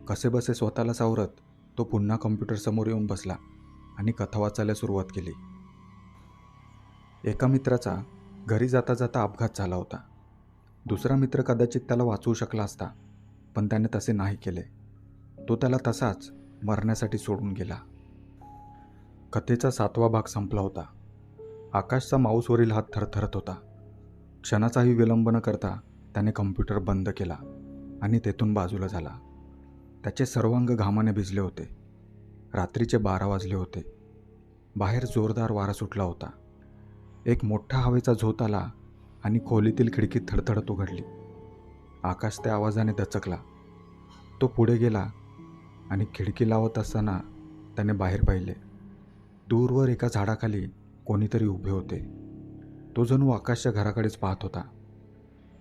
कसेबसे स्वतःला सावरत तो पुन्हा कॉम्प्युटरसमोर येऊन बसला आणि कथा वाचायला सुरुवात केली. एका मित्राचा घरी जाता जाता अपघात झाला होता. दुसरा मित्र कदाचित त्याला वाचवू शकला असता, पण त्याने तसे नाही केले. तो त्याला तसाच मरण्यासाठी सोडून गेला. कथेचा 7वा भाग संपला होता. आकाशचा माऊसवरील हात थरथरत होता. क्षणाचाही विलंब न करता त्याने कॉम्प्युटर बंद केला आणि तेथून बाजूला झाला. त्याचे सर्वांग घामाने भिजले होते. रात्रीचे 12 वाजले होते. बाहेर जोरदार वारा सुटला होता. एक मोठा हवेचा झोत आला आणि खोलीतील खिडकी थडथडत उघडली. आकाश त्या आवाजाने दचकला. तो पुढे गेला आणि खिडकी लावत असताना त्याने बाहेर पाहिले. दूरवर एका झाडाखाली कोणीतरी उभे होते. तो जणू आकाशच्या घराकडेच पाहत होता.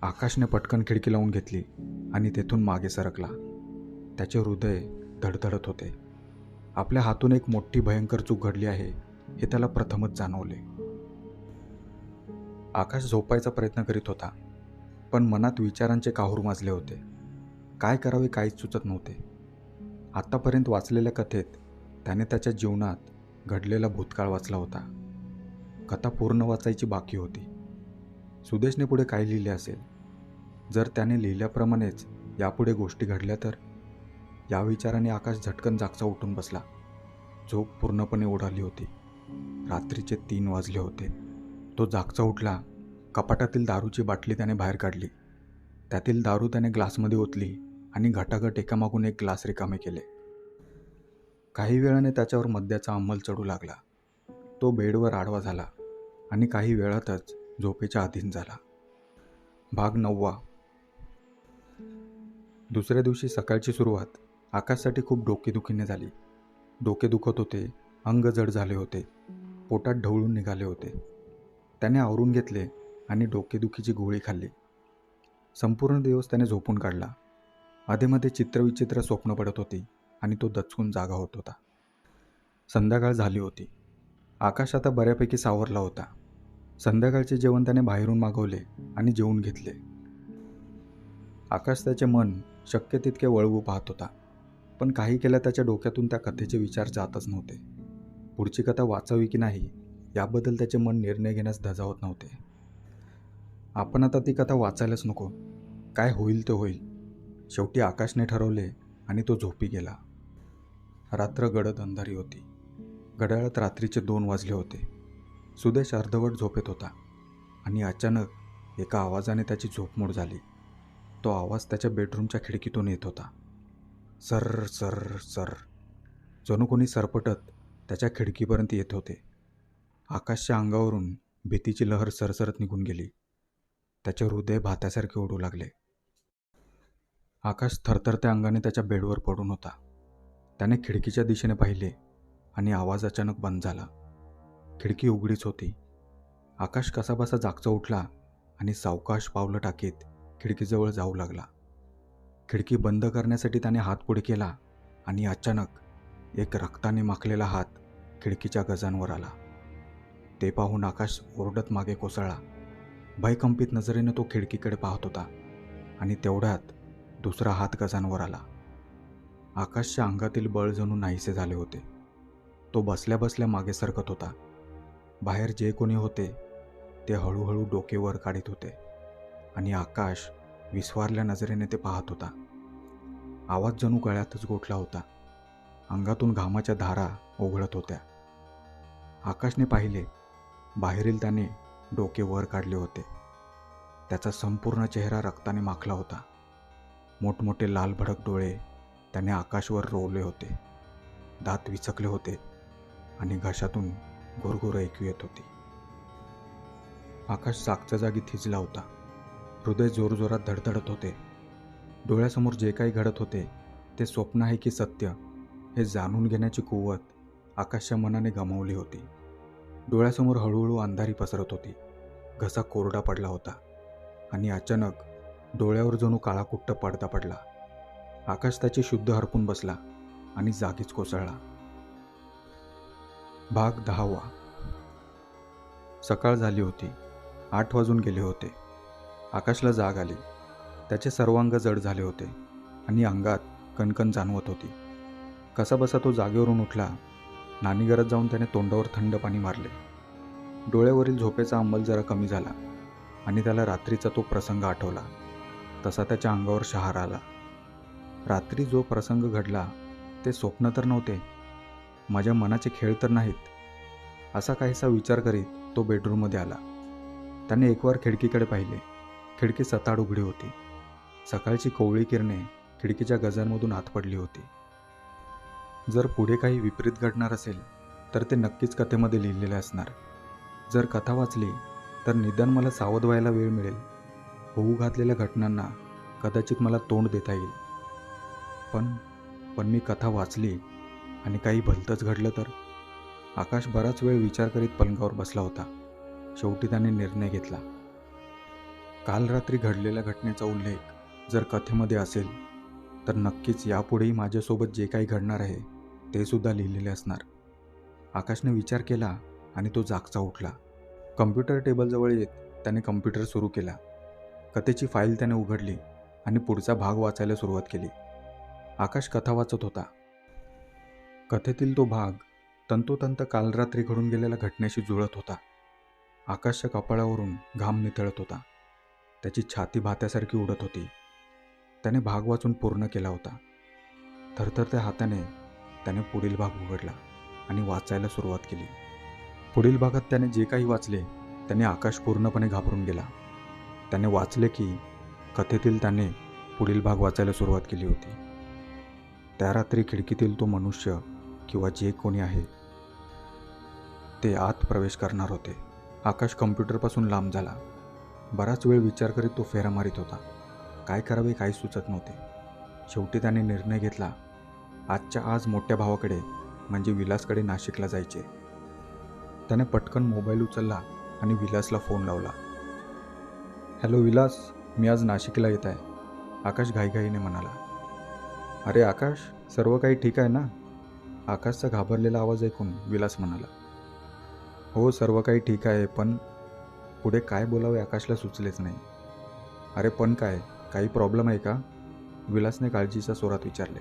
आकाशने पटकन खिडकी लावून घेतली आणि तेथून मागे सरकला. त्याचे हृदय धडधडत होते. आपल्या हातून एक मोठी भयंकर चूक घडली आहे हे त्याला प्रथमच जाणवले. आकाश झोपायचा प्रयत्न करीत होता, पण मनात विचारांचे काहूर माजले होते. काय करावे काहीच सुचत नव्हते. आत्तापर्यंत वाचलेल्या कथेत त्याने त्याच्या जीवनात घडलेला भूतकाळ वाचला होता. कथा पूर्ण वाचायची बाकी होती. सुदेशने पुढे काय लिहिले असेल? जर त्याने लिहिल्याप्रमाणेच यापुढे गोष्टी घडल्या तर? या विचाराने आकाश झटकन जागचा उठून बसला. झोप पूर्णपणे उडाली होती. रात्रीचे 3 वाजले होते. तो जागचा उठला. कपाटातील दारूची बाटली त्याने बाहेर काढली. त्यातील दारू त्याने ग्लासमध्ये ओतली आणि घटाघट एकामागून एक ग्लास रिकामे केले. काही वेळाने त्याच्यावर मद्याचा अंमल चढू लागला. तो बेडवर आडवा झाला आणि काही वेळातच झोपेच्या अधीन झाला. भाग 9. दुसऱ्या दिवशी सकाळची सुरुवात आकाशसाठी खूप डोकेदुखीने झाली. डोके दुखत होते, अंग जड झाले होते, पोटात ढवळून निघाले होते. त्याने आवरून घेतले आणि डोकेदुखीची गोळी खाल्ली. संपूर्ण दिवस त्याने झोपून काढला. अधेमध्ये चित्रविचित्र स्वप्न पडत होती आणि तो दचकून जागा होत होता. संध्याकाळ झाली होती. आकाश आता बऱ्यापैकी सावरला होता. संध्याकाळचे जेवण त्याने बाहेरून मागवले आणि जेवून घेतले. आकाश त्याचे मन शक्य तितके वळवू पाहत होता, पण काही केल्या त्याच्या डोक्यातून त्या कथेचे विचार जातच नव्हते. पुढची कथा वाचावी की नाही याबद्दल त्याचे मन निर्णय घेण्यास धजावत नव्हते. आपण आता ती कथा वाचायलाच नको. काय होईल ते होईल. शेवटी आकाशने ठरवले आणि तो झोपी गेला. रात्र गडद अंधारी होती. घड्याळात रात्रीचे 2 वाजले होते. सुदेश अर्धवट झोपेत होता आणि अचानक एका आवाजाने त्याची झोपमोड झाली. तो आवाज त्याच्या बेडरूमच्या खिडकीतून येत होता. सर सर सर, जणू कोणी सरपटत त्याच्या खिडकीपर्यंत येत होते. आकाशच्या अंगावरून भीतीची लहर सरसरत निघून गेली. त्याचे हृदय भात्यासारखे ओढू लागले. आकाश थरथरत्या अंगाने त्याच्या बेडवर पडून होता. त्याने खिडकीच्या दिशेने पाहिले आणि आवाज अचानक बंद झाला. खिडकी उघडीच होती. आकाश कसाबसा जागचा उठला आणि सावकाश पावलं टाकीत खिडकीजवळ जाऊ लागला. खिडकी बंद करण्यासाठी त्याने हात पुढे केला आणि अचानक एक रक्ताने माखलेला हात खिडकीच्या गजांवर आला. ते पाहून आकाश ओरडत मागे कोसळला. भयकंपित नजरेने तो खिडकीकडे पाहत होता आणि तेवढ्यात दुसरा हात गजांवर आला. आकाशच्या अंगातील बळ जणू नाहीसे झाले होते. तो बसल्या बसल्या मागे सरकत होता. बाहेर जे कोणी होते ते हळूहळू डोके वर काढीत होते आणि आकाश विस्वारल्या नजरेने ते पाहत होता. आवाज जणू गळ्यातच गोठला होता. अंगातून घामाच्या धारा ओघळत होत्या. आकाशने पाहिले, बाहेरील त्याने डोके वर काढले होते. त्याचा संपूर्ण चेहरा रक्ताने माखला होता. मोठमोठे लाल भडक डोळे त्याने आकाशवर रोवले होते. दात विचकले होते आणि घशातून गुरगुर ऐकू येत होती. आकाश जागच्या जागी थिजला होता. हृदय जोरजोरात धडधडत होते. डोळ्यासमोर जे काही घडत होते ते स्वप्न आहे की सत्य हे जाणून घेण्याची कुवत आकाशच्या मनाने गमावली होती. डोळ्यासमोर हळूहळू अंधारी पसरत होती. घसा कोरडा पडला होता आणि अचानक डोळ्यावर जणू काळाकुट्ट पडदा पडला. आकाश त्याची शुद्ध हरपून बसला आणि जागीच कोसळला. भाग 10. सकाळ झाली होती. 8 वाजून गेले होते. आकाशला जाग आली. त्याचे सर्वांग जड झाले होते आणि अंगात कणकण जाणवत होती. कसाबसा तो जागेवरून उठला. नानीघरात जाऊन त्याने तोंडावर थंड पाणी मारले. डोळ्यावरील झोपेचा अंमल जरा कमी झाला आणि त्याला रात्रीचा तो प्रसंग आठवला. तसा त्याच्या अंगावर शहार आला. रात्री जो प्रसंग घडला ते स्वप्न तर नव्हते, माझ्या मनाचे खेळ तर नाहीत, असा काहीसा विचार करीत तो बेडरूममध्ये आला. त्याने एकवार खिडकीकडे पाहिले. खिडकी सताड उघडी होती. सकाळची कोवळी किरणे खिडकीच्या गजांमधून आत पडली होती. जर पुढे काही विपरीत घडणार असेल तर ते नक्कीच कथेमध्ये लिहिलेले असणार. जर कथा वाचली तर निदान मला सावध व्हायला वेळ मिळेल. होऊ घातलेल्या घटनांना कदाचित मला तोंड देता येईल. पण मी कथा वाचली आणि काही भलतंच घडलं तर? आकाश बराच वेळ विचार करीत पलंगावर बसला होता. शेवटी त्याने निर्णय घेतला. काल रात्री घडलेल्या घटनेचा उल्लेख जर कथेमध्ये असेल तर नक्कीच यापुढेही माझ्यासोबत जे काही घडणार आहे ते सुद्धा लिहिलेले असणार. आकाशने विचार केला आणि तो जागचा उठला. कम्प्युटर टेबलजवळ येत त्याने कम्प्युटर सुरू केला. कथेची फाईल त्याने उघडली आणि पुढचा भाग वाचायला सुरुवात केली. आकाश कथा वाचत होता. कथेतील तो भाग तंतोतंत काल रात्री घडून गेलेल्या घटनेशी जुळत होता. आकाशच्या कपाळावरून घाम निथळत होता. त्याची छाती भात्यासारखी उडत होती. त्याने भाग वाचून पूर्ण केला होता. थरथरत्या हाताने त्याने पुढील भाग उघडला आणि वाचायला सुरुवात केली. पुढील भागात त्याने जे काही वाचले त्याने आकाश पूर्णपणे घाबरून गेला. त्याने वाचले की कथेतील त्याने पुढील भाग वाचायला सुरुवात केली होती. त्या रात्री खिडकीतील तो मनुष्य किंवा जे कोणी आहे ते आत प्रवेश करणार होते. आकाश कम्प्युटरपासून लांब झाला. बराच वेळ विचार करीत तो फेरा मारित होता. काय करावे काही सुचत नव्हते. शेवटी त्याने निर्णय घेतला. आजच्या आज मोठ्या भावाकडे म्हणजे विलासकडे नाशिकला जायचे. त्याने पटकन मोबाईल उचलला आणि विलासला फोन लावला. हॅलो विलास, मी आज नाशिकला येत आहे, आकाश घाईघाईने म्हणाला. अरे आकाश, सर्व काही ठीक आहे ना? आकाशचा घाबरलेला आवाज ऐकून विलास म्हणाला. हो, सर्व काही ठीक आहे, पण पुढे काय बोलावे आकाशला सुचलेच नाही. अरे पण काय, काही प्रॉब्लेम आहे का? विलासने काळजीच्या स्वरात विचारले.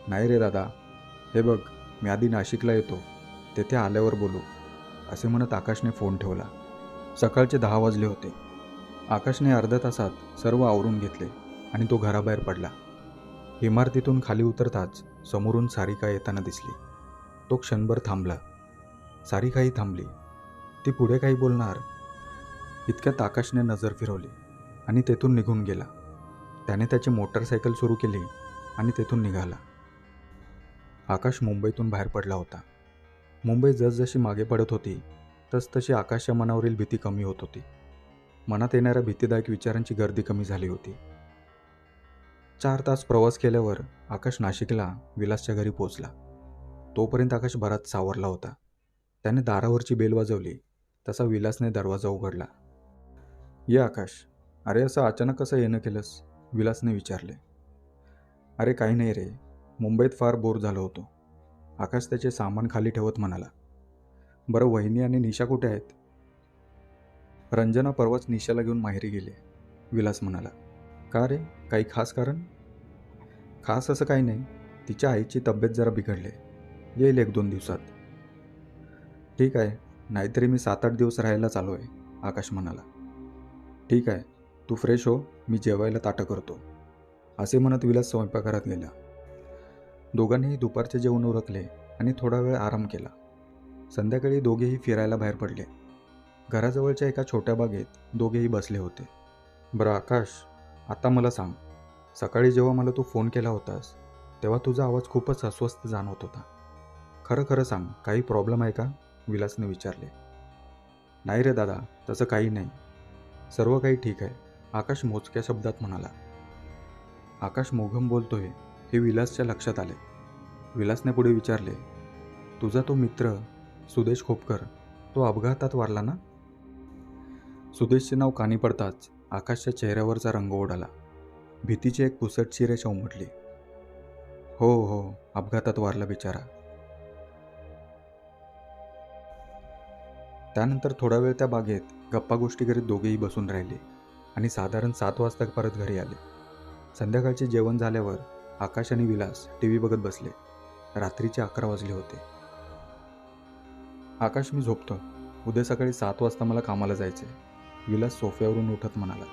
नाही रे दादा, हे बघ, मी आधी नाशिकला येतो, तेथे आल्यावर बोलू, असे म्हणत आकाशने फोन ठेवला. सकाळचे 10 वाजले होते. आकाशने अर्ध्या तासात सर्व आवरून घेतले आणि तो घराबाहेर पडला. इमारतीतून खाली उतरताच समोरून सारिका येताना दिसली. तो क्षणभर थांबला. सारिकाही थांबली. ती पुढे काही बोलणार इतक्यात आकाशने नजर फिरवली आणि तेथून निघून गेला. त्याने त्याची मोटरसायकल सुरू केली आणि तेथून निघाला. आकाश मुंबईतून बाहेर पडला होता. मुंबई जसजशी मागे पडत होती तसतशी आकाशच्या मनावरील भीती कमी होत होती. मनात येणाऱ्या भीतीदायक विचारांची गर्दी कमी झाली होती. 4 तास प्रवास केल्यावर आकाश नाशिकला विलासच्या घरी पोचला. तोपर्यंत आकाश बराच सावरला होता. त्याने दारावरची बेल वाजवली तसा विलासने दरवाजा उघडला. ये आकाश. अरे असं अचानक कसं येणं केलंस? विलासने विचारले. अरे काही नाही रे, मुंबईत फार बोर झालो होतो, आकाश त्याचे सामान खाली ठेवत म्हणाला. बरं, वहिनी आणि निशा कुठे आहेत? रंजना परवाच निशाला घेऊन माहेरी गेले, विलास म्हणाला. का रे, काही खास कारण? खास असं काही नाही, तिच्या आईची तब्येत जरा बिघडली, येईल 1-2 दिवसात. ठीक आहे, नाहीतरी मी 7-8 दिवस राहायलाच आलो आहे, आकाश म्हणाला. ठीक आहे, तू फ्रेश हो, मी जेवायला ताटं करतो, असे म्हणत विलास स्वयंपाकघरात गेला. दोघांनीही दुपारचे जेवण उरकले आणि थोडा वेळ आराम केला. संध्याकाळी दोघेही फिरायला बाहेर पडले. घराजवळच्या एका छोट्या बागेत दोघेही बसले होते. बरं आकाश, आता मला सांग, सकाळी जेव्हा मला तू फोन केला होतास तेव्हा तुझा आवाज खूपच अस्वस्थ जाणवत होता. खरं खरं सांग, काही प्रॉब्लेम आहे का? विलासने विचारले. नाही रे दादा, तसं काही नाही, सर्व काही ठीक आहे, आकाश मोजक्या शब्दात म्हणाला. आकाश मोघम बोलतोय हे विलासच्या लक्षात आले. विलासने पुढे विचारले. तुझा तो मित्र सुदेश खोपकर, तो अपघातात वारला ना? सुदेशचे नाव कानी पडताच आकाशच्या चेहऱ्यावरचा रंग उडाला. भीतीची एक पुसटशी रेषा उमटली. हो हो, अपघातात वारला बिचारा. त्यानंतर थोडा वेळ त्या बागेत गप्पा गोष्टी करीत दोघेही बसून राहिले आणि साधारण 7 वाजता परत घरी आले. संध्याकाळचे जेवण झाल्यावर आकाश आणि विलास टी व्ही बघत बसले. रात्रीचे 11 वाजले होते. आकाश, मी झोपतो. उद्या सकाळी 7 वाजता मला कामाला जायचे. विलास सोफ्यावरून उठत म्हणाला.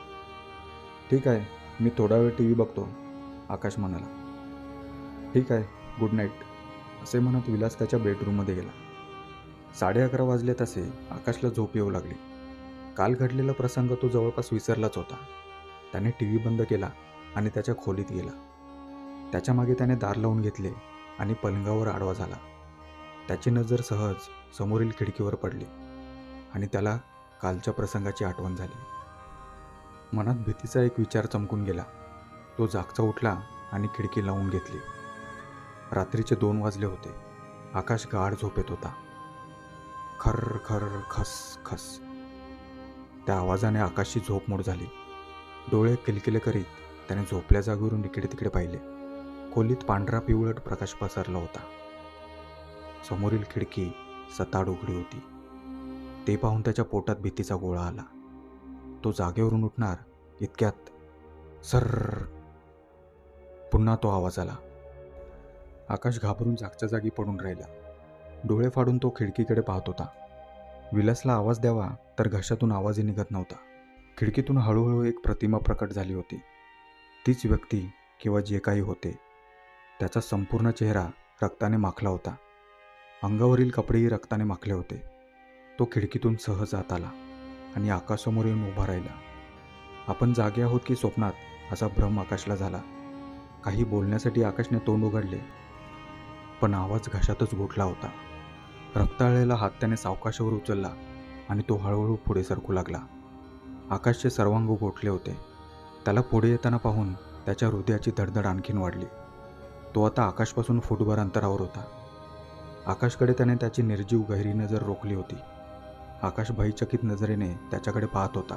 ठीक आहे, मी थोडा वेळ टी व्ही बघतो, आकाश म्हणाला. ठीक आहे, गुड नाईट, असे म्हणत विलास त्याच्या बेडरूममध्ये गेला. 11:30 वाजले तसे आकाशला झोप येऊ लागली. काल घडलेला प्रसंग तो जवळपास विसरलाच होता. त्याने टी व्ही बंद केला आणि त्याच्या खोलीत गेला. त्याच्या मागे त्याने दार लावून घेतले आणि पलंगावर आडवा झाला. त्याची नजर सहज समोरील खिडकीवर पडली आणि त्याला कालच्या प्रसंगाची आठवण झाली. मनात भीतीचा एक विचार चमकून गेला. तो जागचा उठला आणि खिडकी लावून घेतली. रात्रीचे 2 वाजले होते. आकाश गाढ झोपेत होता. खर खर खस खस, त्या आवाजाने आकाशची झोप मोड झाली. डोळे किलकिले करीत त्याने झोपल्या जागेवरून इकडे तिकडे पाहिले. खोलीत पांढरा पिवळट प्रकाश पसरला होता. समोरील खिडकी सताड उघडी होती. ते पाहून त्याच्या पोटात भीतीचा गोळा आला. तो जागेवरून उठणार इतक्यात सर्र, पुन्हा तो आवाज आला. आकाश घाबरून जागच्या जागी पडून राहिला. डोळे फाडून तो खिडकीकडे पाहत होता. विलासला आवाज द्यावा तर घशातून आवाजही निघत नव्हता. खिडकीतून हळूहळू एक प्रतिमा प्रकट झाली होती. तीच व्यक्ती किंवा जे काही होते. त्याचा संपूर्ण चेहरा रक्ताने माखला होता. अंगावरील कपडेही रक्ताने माखले होते. तो खिडकीतून सहज आत आला आणि आकाशासमोर येऊन उभा राहिला. आपण जागे आहोत की स्वप्नात, असा भ्रम आकाशला झाला. काही बोलण्यासाठी आकाशने तोंड उघडले, पण आवाज घशातच घोटला होता. रक्ताळलेला हात त्याने सावकाशावर उचलला आणि तो हळूहळू पुढे सरकू लागला. आकाशचे सर्वांग गोठले होते. त्याला पुढे येताना पाहून त्याच्या हृदयाची धडधड आणखीन वाढली. तो आता आकाशपासून फुटभर अंतरावर होता. आकाशकडे त्याने त्याची निर्जीव गहिरी नजर रोखली होती. आकाश भयचकित नजरेने त्याच्याकडे पाहत होता.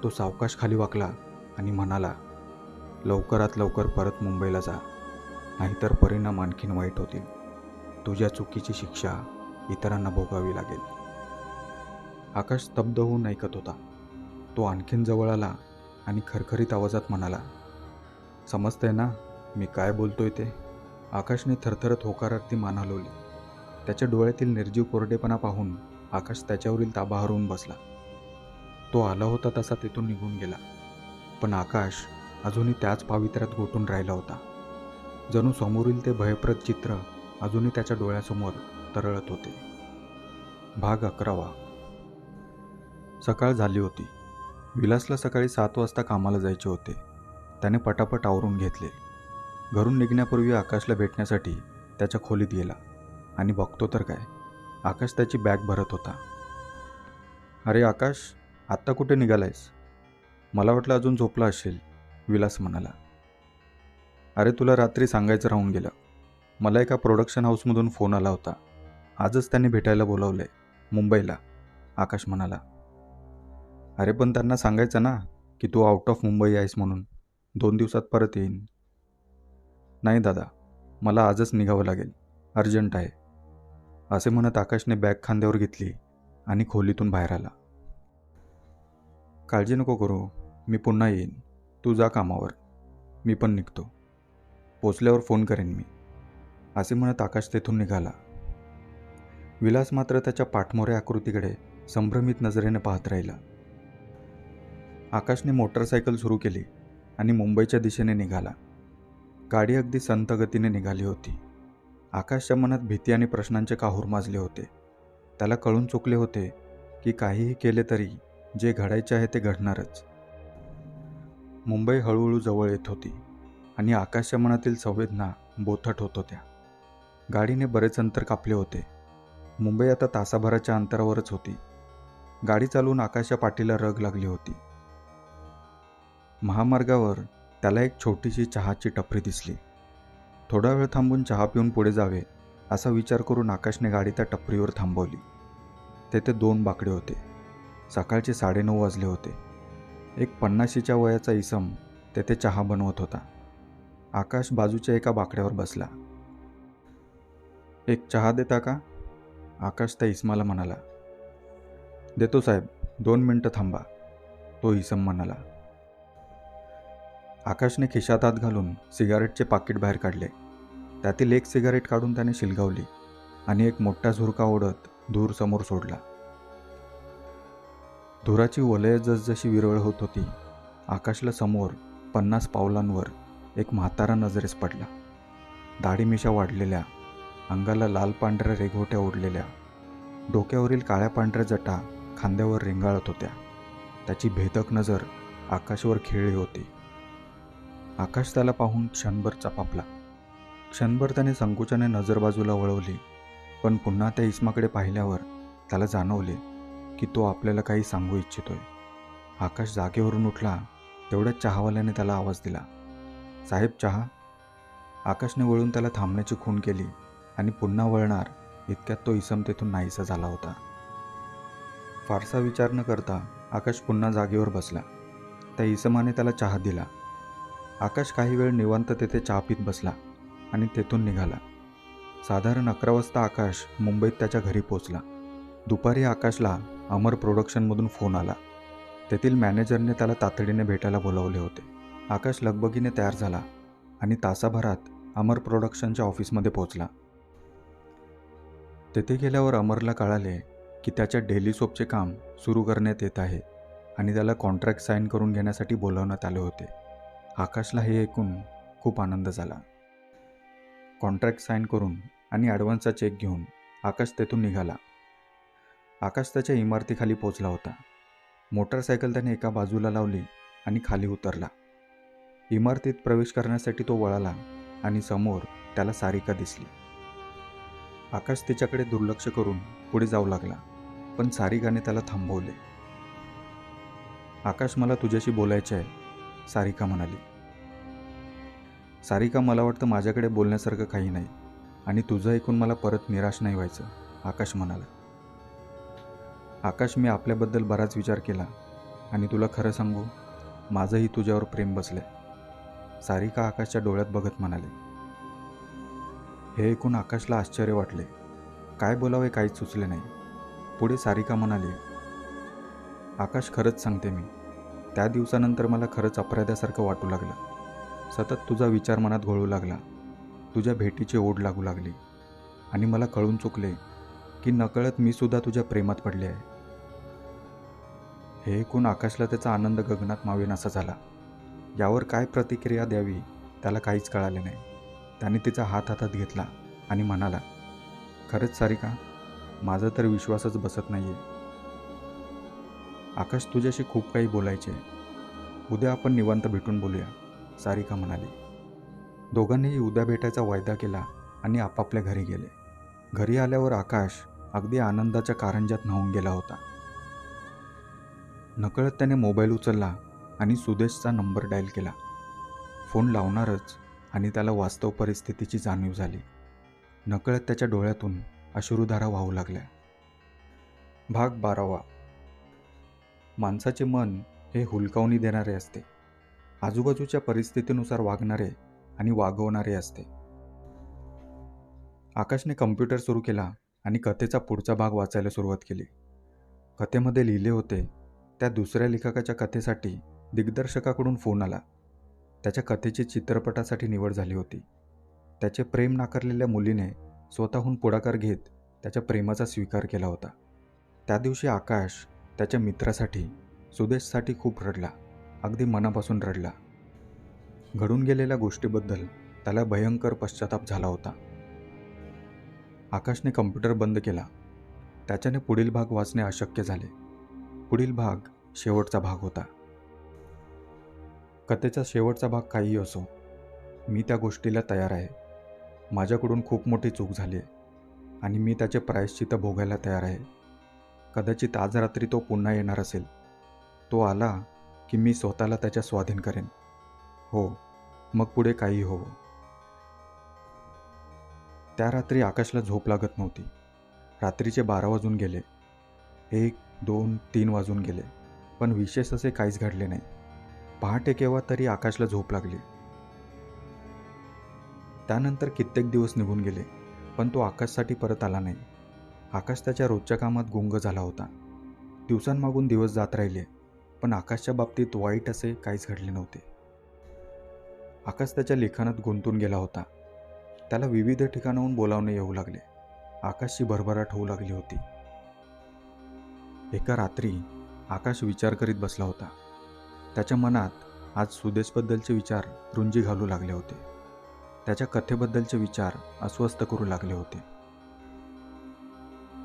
तो सावकाश खाली वाकला आणि म्हणाला, लवकरात लवकर परत मुंबईला जा, नाहीतर परिणाम आणखीन वाईट होतील. तुझ्या चुकीची शिक्षा इतरांना भोगावी लागेल. आकाश स्तब्ध होऊन ऐकत होता. तो आणखीन जवळ आला आणि खरखरीत आवाजात म्हणाला, समजतंय ना मी काय बोलतोय ते? आकाशने थरथरत होकारार्थी मान हलवली. त्याच्या डोळ्यातील निर्जीव कोरडेपणा पाहून आकाश त्याच्यावरील ताबा हरवून बसला. तो आला होता तसा तिथून निघून गेला, पण आकाश अजूनही त्याच पावित्र्यात गोठून राहिला होता. जणू समोरील ते भयप्रद चित्र अजूनही त्याच्या डोळ्यासमोर तरळत होते. भाग 11. सकाळ झाली होती. विलासला सकाळी 7 वाजता कामाला जायचे होते. त्याने पटापट आवरून घेतले. घरून निघण्यापूर्वी आकाशला भेटण्यासाठी त्याच्या खोलीत गेला आणि बघतो तर काय, आकाश त्याची बॅग भरत होता. अरे आकाश, आत्ता कुठे निघालायस? मला वाटलं अजून झोपला असेल, विलास म्हणाला. अरे तुला रात्री सांगायचं राहून गेलं. मला एका प्रोडक्शन हाऊसमधून फोन आला होता. आजच त्यांनी भेटायला बोलावलंय मुंबईला, आकाश म्हणाला. अरे पण त्यांना सांगायचं ना की तू आउट ऑफ मुंबई आहेस म्हणून. 2 दिवसात परत येईन. नाही दादा, मला आजच निघावं लागेल, अर्जंट आहे, असे म्हणत आकाशने बॅग खांद्यावर घेतली आणि खोलीतून बाहेर आला. काळजी नको करू, मी पुन्हा येईन. तू जा कामावर, मी पण निघतो. पोचल्यावर फोन करेन मी, असे म्हणत आकाश तेथून निघाला. विलास मात्र त्याच्या पाठमोऱ्या आकृतीकडे संभ्रमित नजरेने पाहत राहिला. आकाशने मोटरसायकल सुरू केली आणि मुंबईच्या दिशेने निघाला. गाडी अगदी संथ गतीने निघाली होती. आकाशच्या मनात भीती आणि प्रश्नांचे काहूर माजले होते. त्याला कळून चुकले होते की काहीही केले तरी जे घडायचे आहे ते घडणारच. मुंबई हळूहळू जवळ येत होती आणि आकाशच्या मनातील संवेदना बोथट होत होत्या. गाडीने बरेच अंतर कापले होते. मुंबई आता तासाभराच्या अंतरावरच होती. गाडी चालवून आकाशच्या पाठीला रग लागली होती. महामार्गावर त्याला एक छोटीशी चहाची टपरी दिसली. थोडा वेळ थांबून चहा पिऊन पुढे जावे असा विचार करून आकाशने गाडी त्या टपरीवर थांबवली. तेथे 2 बाकडे होते. सकाळचे 9:30 वाजले होते. एक 50च्या वयाचा इसम तेथे चहा बनवत होता. आकाश बाजूच्या एका बाकड्यावर बसला. एक चहा देता का? आकाश त्या इसमाला म्हणाला. देतो साहेब, 2 मिनटं थांबा, तो इसम म्हणाला. आकाशने खिशात हात घालून सिगारेटचे पाकिट बाहेर काढले. त्यातील एक सिगारेट काढून त्याने शिलगावली आणि एक मोठा झुरका ओढत धूर समोर सोडला. धुराची वलय जसजशी विरळ होत होती, आकाशला समोर 50 पावलांवर एक म्हातारा नजरेस पडला. दाढी मिशा वाढलेल्या, अंगाला लाल पांढऱ्या रेघोट्या ओढलेल्या, डोक्यावरील काळ्या पांढऱ्या जटा खांद्यावर रेंगाळत होत्या. त्याची भेदक नजर आकाशवर खेळली होती. आकाश त्याला पाहून क्षणभर चपापला. क्षणभर त्याने संकोचाने नजर बाजूला वळवली, पण पुन्हा त्या इसमाकडे पाहिल्यावर त्याला जाणवले की तो आपल्याला काही सांगू इच्छितोय. आकाश जागेवरून उठला. तेवढ्याच चहावाल्याने त्याला आवाज दिला. साहेब, चहा. आकाशने वळून त्याला थांबण्याची खूण केली आणि पुन्हा वळणार इतक्यात तो इसम तेथून नाहीसा झाला होता. फारसा विचार न करता आकाश पुन्हा जागेवर बसला. त्या इसमाने त्याला चहा दिला. आकाश काही वेळ निवांत तेथे चहा पीत बसला आणि तेथून निघाला. साधारण 11 वाजता आकाश मुंबईत त्याच्या घरी पोचला. दुपारी आकाशला अमर प्रोडक्शनमधून फोन आला. तेथील मॅनेजरने त्याला तातडीने भेटायला बोलावले होते. आकाश लगबगीने तयार झाला आणि तासाभरात अमर प्रोडक्शनच्या ऑफिसमध्ये पोचला. तेथे गेल्यावर अमरला कळाले की त्याच्या डेली सोपचे काम सुरू करण्यात येत आहे आणि त्याला कॉन्ट्रॅक्ट साईन करून घेण्यासाठी बोलावण्यात आले होते. आकाशला हे ऐकून खूप आनंद झाला. कॉन्ट्रॅक्ट साईन करून आणि ॲडव्हान्सचा चेक घेऊन आकाश तेथून निघाला. आकाश त्याच्या इमारतीखाली पोचला होता. मोटारसायकल त्याने एका बाजूला लावली आणि खाली उतरला. इमारतीत प्रवेश करण्यासाठी तो वळाला आणि समोर त्याला सारिका दिसली. आकाश तिच्याकडे दुर्लक्ष करून पुढे जाऊ लागला, पण सारिकाने त्याला थांबवले. आकाश, मला तुझ्याशी बोलायचे आहे, सारिका म्हणाली. सारिका, मला वाटतं माझ्याकडे बोलण्यासारखं काही नाही आणि तुझं ऐकून मला परत निराश नाही व्हायचं, आकाश म्हणाला. आकाश, मी आपल्याबद्दल बराच विचार केला आणि तुला खरं सांगू, माझंही तुझ्यावर प्रेम बसलंय, सारिका आकाशच्या डोळ्यात बघत म्हणाली. हे ऐकून आकाशला आश्चर्य वाटले. काय बोलावे काहीच सुचले नाही. पुढे सारिका म्हणाली, आकाश, खरंच सांगते मी, त्या दिवसानंतर मला खरंच अपराध्यासारखं वाटू लागलं. सतत तुझा विचार मनात घोळू लागला. तुझ्या भेटीची ओढ लागू लागली आणि मला कळून चुकले की नकळत मी सुद्धा तुझ्या प्रेमात पडले आहे. हे ऐकून आकाशला त्याचा आनंद गगनात मावेनासा झाला. यावर काय प्रतिक्रिया द्यावी त्याला काहीच कळाले नाही. त्याने तिचा हात हातात घेतला आणि म्हणाला, खरंच सारिका, माझा तर विश्वासच बसत नाही आहे. आकाश, तुझ्याशी खूप काही बोलायचे आहे. उद्या आपण निवांत भेटून बोलूया, सारिका म्हणाली. दोघांनीही उद्या भेटायचा वायदा केला आणि आपापल्या घरी गेले. घरी आल्यावर आकाश अगदी आनंदाच्या कारंज्यात न्हावून गेला होता. नकळत त्याने मोबाईल उचलला आणि सुदेशचा नंबर डायल केला. फोन लावणारच आणि त्याला वास्तव परिस्थितीची जाणीव झाली. नकळत त्याच्या डोळ्यातून अश्रुधारा वाहू लागल्या. भाग 12. माणसाचे मन हे हुलकावणी देणारे असते. आजूबाजूच्या परिस्थितीनुसार वागणारे आणि वागवणारे असते. आकाशने कम्प्युटर सुरू केला आणि कथेचा पुढचा भाग वाचायला सुरुवात केली. कथेमध्ये लिहिले होते त्या दुसऱ्या लेखकाच्या कथेसाठी दिग्दर्शकाकडून फोन आला. त्याच्या कथेची चित्रपटासाठी निवड झाली होती. त्याचे प्रेम नाकारलेल्या मुलीने स्वतःहून पुढाकार घेत त्याच्या प्रेमाचा स्वीकार केला होता. त्या दिवशी आकाश त्याच्या मित्रासाठी, सुदेशसाठी खूप रडला. अगदी मनापासून रडला. घडून गेलेल्या गोष्टीबद्दल त्याला भयंकर पश्चाताप झाला होता. आकाशने कम्प्युटर बंद केला. त्याच्याने पुढील भाग वाचणे अशक्य झाले. पुढील भाग शेवटचा भाग होता. कथेचा शेवटचा भाग काहीही असो, मी त्या गोष्टीला तयार आहे. माझ्याकडून खूप मोठी चूक झाली आहे आणि मी त्याचे प्रायश्चित्त भोगायला तयार आहे. कदाचित आज रात्री तो पुन्हा येणार असेल. तो आला की मी स्वतःला त्याच्या स्वाधीन करेन. हो, मग पुढे काही हो. त्या रात्री आकाशला झोप लागत नव्हती. रात्रीचे 12 वाजून गेले. 1, 2, 3 वाजून गेले, पण विशेष असे काहीच घडले नाही. पहाटे केव्हा तरी आकाशला झोप लागली. त्यानंतर कित्येक दिवस निघून गेले, पण तो आकाशसाठी परत आला नाही. आकाश त्याच्या रोजच्या कामात गुंग झाला होता. दिवसांमागून दिवस जात राहिले, पण आकाशच्या बाबतीत वाईट असे काहीच घडले नव्हते. आकाश त्याच्या लिखाणात गुंतून गेला होता. त्याला विविध ठिकाणाहून बोलावणे येऊ लागले. आकाशची भरभराट होऊ लागली होती. एका रात्री आकाश विचार करीत बसला होता. त्याच्या मनात आज सुदेशबद्दलचे विचार रुंजी घालू लागले होते. त्याच्या कथेबद्दलचे विचार अस्वस्थ करू लागले होते.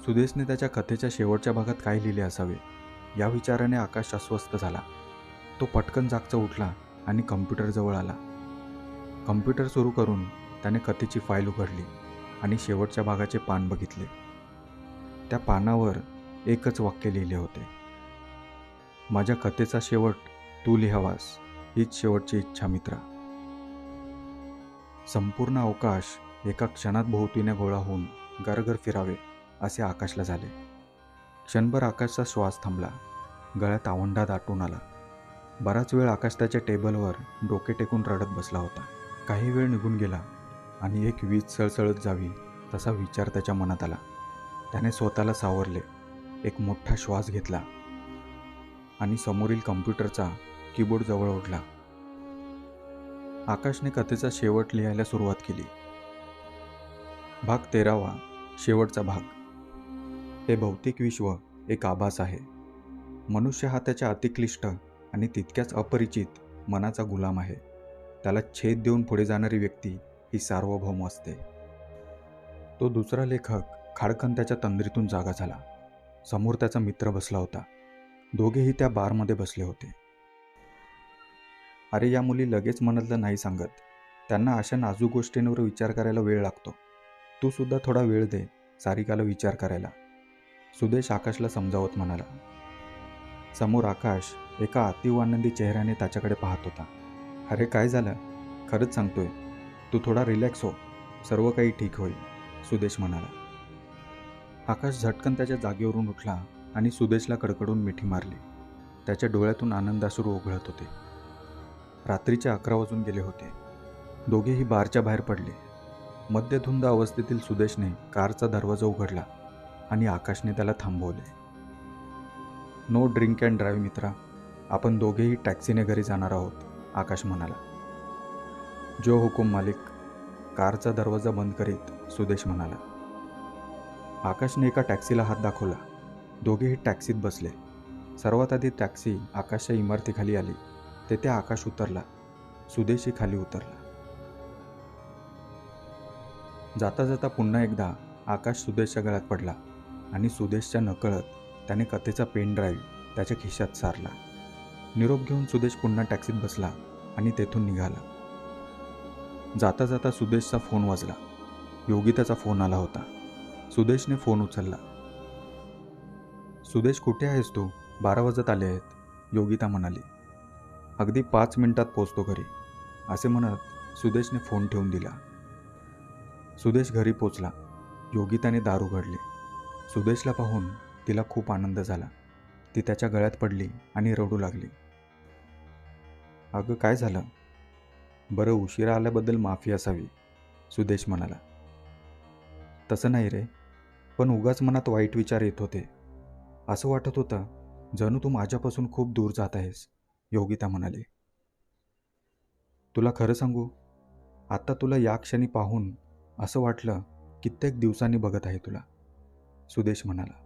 सुदेशने त्याच्या कथेच्या शेवटच्या भागात काय लिहिले असावे या विचाराने आकाश अस्वस्थ झाला. तो पटकन जागचा उठला आणि कम्प्युटरजवळ आला. कम्प्युटर सुरू करून त्याने कथेची फाईल उघडली आणि शेवटच्या भागाचे पान बघितले. त्या पानावर एकच वाक्य लिहिले होते, माझ्या कथेचा शेवट तू लिहावास, हीच शेवटची इच्छा मित्रा. संपूर्ण अवकाश एका क्षणात भोवतीने गोळा होऊन गरगर फिरावे असे आकाशला झाले. क्षणभर आकाशचा श्वास थांबला. गळ्यात आवंढा दाटून आला. बराच वेळ आकाश त्याच्या टेबलवर डोके टेकून रडत बसला होता. काही वेळ निघून गेला आणि एक वीज सळसळत जावी तसा विचार त्याच्या मनात आला. त्याने स्वतःला सावरले, एक मोठा श्वास घेतला आणि समोरील कम्प्युटरचा कीबोर्ड जवळ ओढला. आकाशने कथेचा शेवट लिहायला सुरुवात केली. भाग 13वा, शेवटचा भाग. हे भौतिक विश्व एक आभास आहे. मनुष्य हा त्याच्या अतिक्लिष्ट आणि तितक्याच अपरिचित मनाचा गुलाम आहे. त्याला छेद देऊन पुढे जाणारी व्यक्ती ही सार्वभौम असते. तो दुसरा लेखक खाडकन त्याच्या तंद्रीतून जागा झाला. समोर त्याचा मित्र बसला होता. दोघेही त्या बारमध्ये बसले होते. अरे, या मुली लगेच मनातलं नाही सांगत. त्यांना अशा नाजूक गोष्टींवर विचार करायला वेळ लागतो. तू सुद्धा थोडा वेळ दे सारिकाला विचार करायला, सुदेश आकाशला समजावत म्हणाला. समोर आकाश एका अतीव आनंदी चेहऱ्याने त्याच्याकडे पाहत होता. अरे काय झालं? खरंच सांगतोय, तू थोडा रिलॅक्स हो, सर्व काही ठीक होईल, सुदेश म्हणाला. आकाश झटकन त्याच्या जागेवरून उठला आणि सुदेशला कडकडून मिठी मारली. त्याच्या डोळ्यातून आनंदाश्रू ओघळत होते. रात्रीचे 11 वाजून गेले होते. दोघेही बारच्या बाहेर पडले. मध्यधुंद अवस्थेतील सुदेशने कारचा दरवाजा उघडला आणि आकाशने त्याला थांबवले. नो ड्रिंक अँड ड्राईव्ह मित्रा, आपण दोघेही टॅक्सीने घरी जाणार आहोत, आकाश म्हणाला. जो हुकुम मालिक, कारचा दरवाजा बंद करीत सुदेश म्हणाला. आकाशने एका टॅक्सीला हात दाखवला. दोघेही टॅक्सीत बसले. सर्वात आधी टॅक्सी आकाशच्या इमारतीखाली आली. तेथे आकाश उतरला. सुदेशही खाली उतरला. जाता जाता पुन्हा एकदा आकाश सुदेशच्या गळ्यात पडला आणि सुदेशच्या नकळत त्याने कथेचा पेन ड्राईव्ह त्याच्या खिशात सारला. निरोप घेऊन सुदेश पुन्हा टॅक्सीत बसला आणि तेथून निघाला. जाता जाता सुदेशचा फोन वाजला. योगिताचा फोन आला होता. सुदेशने फोन उचलला. सुदेश, कुठे आहेस तू? 12 वाजत आले आहेत, योगिता म्हणाली. अगदी 5 मिनिटात पोचतो घरी, असे म्हणत सुदेशने फोन ठेवून दिला. सुदेश घरी पोचला. योगिताने दार उघडले. सुदेशला पाहून तिला खूप आनंद झाला. ती त्याच्या गळ्यात पडली आणि रडू लागली. अगं काय झालं? बरं, उशिरा आल्याबद्दल माफी असावी, सुदेश म्हणाला. तसं नाही रे, पण उगाच मनात वाईट विचार येत होते. असं वाटत होतं जणू तू माझ्यापासून खूप दूर जात आहेस, योगिता म्हणाली. तुला खरं सांगू, आता तुला या क्षणी पाहून असं वाटलं कित्येक दिवसांनी बघत आहे तुला, सुदेश म्हणाला.